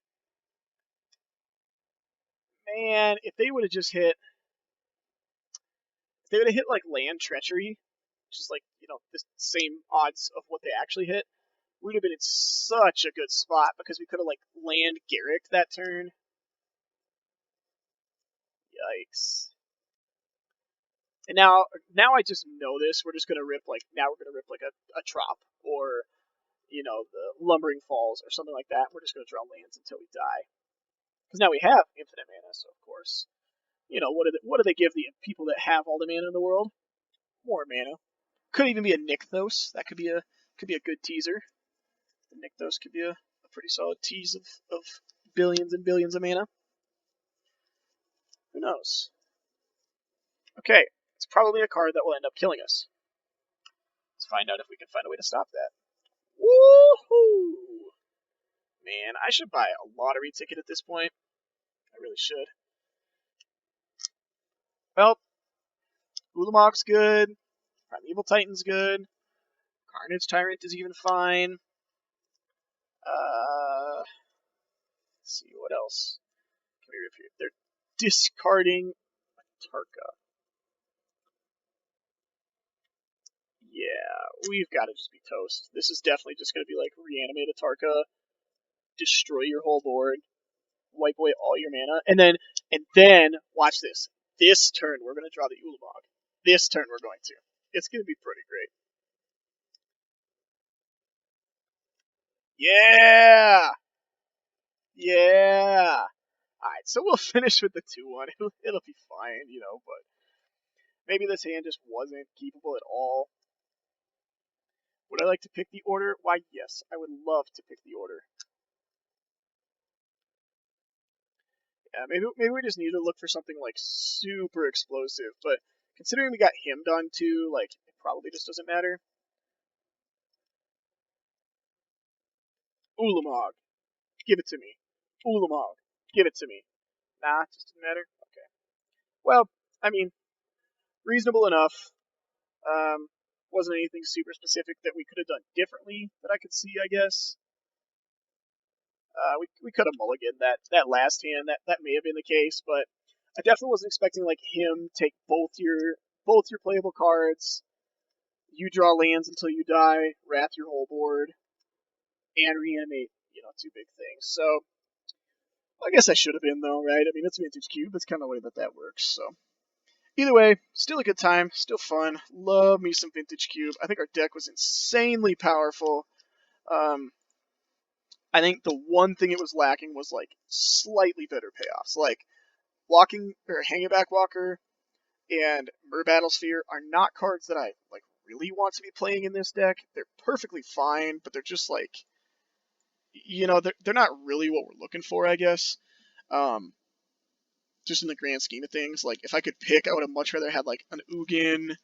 Man, if they would have just hit, if they would have hit like land treachery, which is like the same odds of what they actually hit, we'd have been in such a good spot because we could have like land Garruk that turn. Yikes. And now I just know this. We're just gonna rip like a trop or the Lumbering Falls or something like that. We're just gonna draw lands until we die. Because now we have infinite mana, so of course, what do they give the people that have all the mana in the world? More mana. Could even be a Nykthos. That could be a good teaser. The Nykthos could be a pretty solid tease of billions and billions of mana. Who knows? Okay, it's probably a card that will end up killing us. Let's find out if we can find a way to stop that. Woohoo! Man, I should buy a lottery ticket at this point. I really should. Well, Ulamog's good. Primeval Titan's good. Carnage Tyrant is even fine. Let's see, what else can we rip here? They're discarding Tarka. Yeah, we've got to just be toast. This is definitely just going to be like reanimate a Tarka, destroy your whole board, wipe away all your mana, and then watch this. This turn we're going to draw the Ulamog. This turn we're going to. It's going to be pretty great. Yeah! Yeah! Alright, so we'll finish with the 2-1. It'll be fine, but maybe this hand just wasn't keepable at all. Would I like to pick the order? Why, yes, I would love to pick the order. Yeah, maybe we just need to look for something like super explosive, but considering we got him done too, like it probably just doesn't matter. Ulamog, give it to me. Ulamog, give it to me. Nah, it just didn't matter. Okay. Well, I mean, reasonable enough. Wasn't anything super specific that we could have done differently that I could see, I guess. We could have mulliganed that last hand. That may have been the case, but I definitely wasn't expecting like him take both your playable cards. You draw lands until you die, wrath your whole board, and reanimate. Two big things. So I guess I should have been though, right? I mean, it's Vintage Cube. That's kind of the way that works. So either way, still a good time, still fun. Love me some Vintage Cube. I think our deck was insanely powerful. I think the one thing it was lacking was like slightly better payoffs. Like walking or hanging back walker and Mer Battlesphere are not cards that I like really want to be playing in this deck. They're perfectly fine, but they're just like they're not really what we're looking for, I guess. Just in the grand scheme of things, like if I could pick, I would have much rather had like an Ugin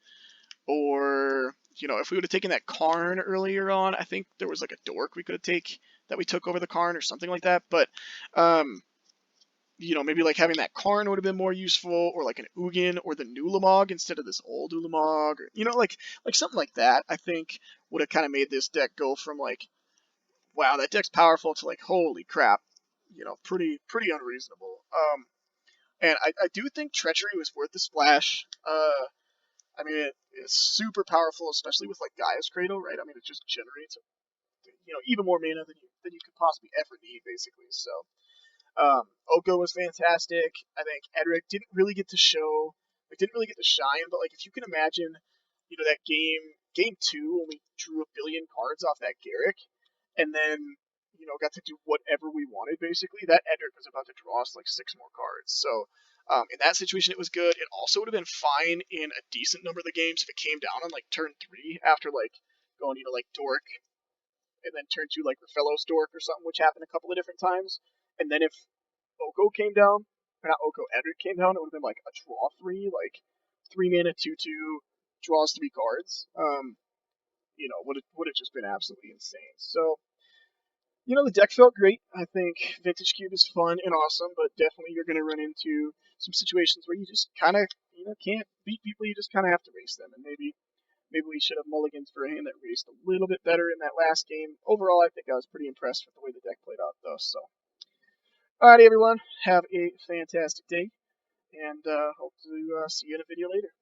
or if we would have taken that Karn earlier on, I think there was like a Dork we could have taken that we took over the Karn or something like that. But maybe like having that Karn would have been more useful, or like an Ugin or the new Ulamog instead of this old Ulamog, or like something like that. I think would have kind of made this deck go from like, wow, that deck's powerful to like, holy crap, pretty unreasonable. And I do think Treachery was worth the splash. I mean, it's super powerful, especially with like Gaia's Cradle, right? I mean, it just generates even more mana than you could possibly ever need, basically. So Oko was fantastic. I think Edric didn't really get to shine, but like if you can imagine, that game 2 when we drew a billion cards off that Garruk, and then got to do whatever we wanted. Basically, that Edric was about to draw us like 6 more cards. So in that situation, it was good. It also would have been fine in a decent number of the games if it came down on like turn 3 after like going like Dork and then turn to like Rafellos Dork or something, which happened a couple of different times. And then if Oko came down, or not Oko, Edric came down, it would have been like a draw 3, like 3 mana 2/2 draws 3 cards. Would have just been absolutely insane. So the deck felt great. I think Vintage Cube is fun and awesome, but definitely you're going to run into some situations where you just kind of can't beat people. You just kind of have to race them, and maybe we should have mulligans for a hand that raced a little bit better in that last game. Overall, I think I was pretty impressed with the way the deck played out, though. So, alrighty, everyone, have a fantastic day, and hope to see you in a video later.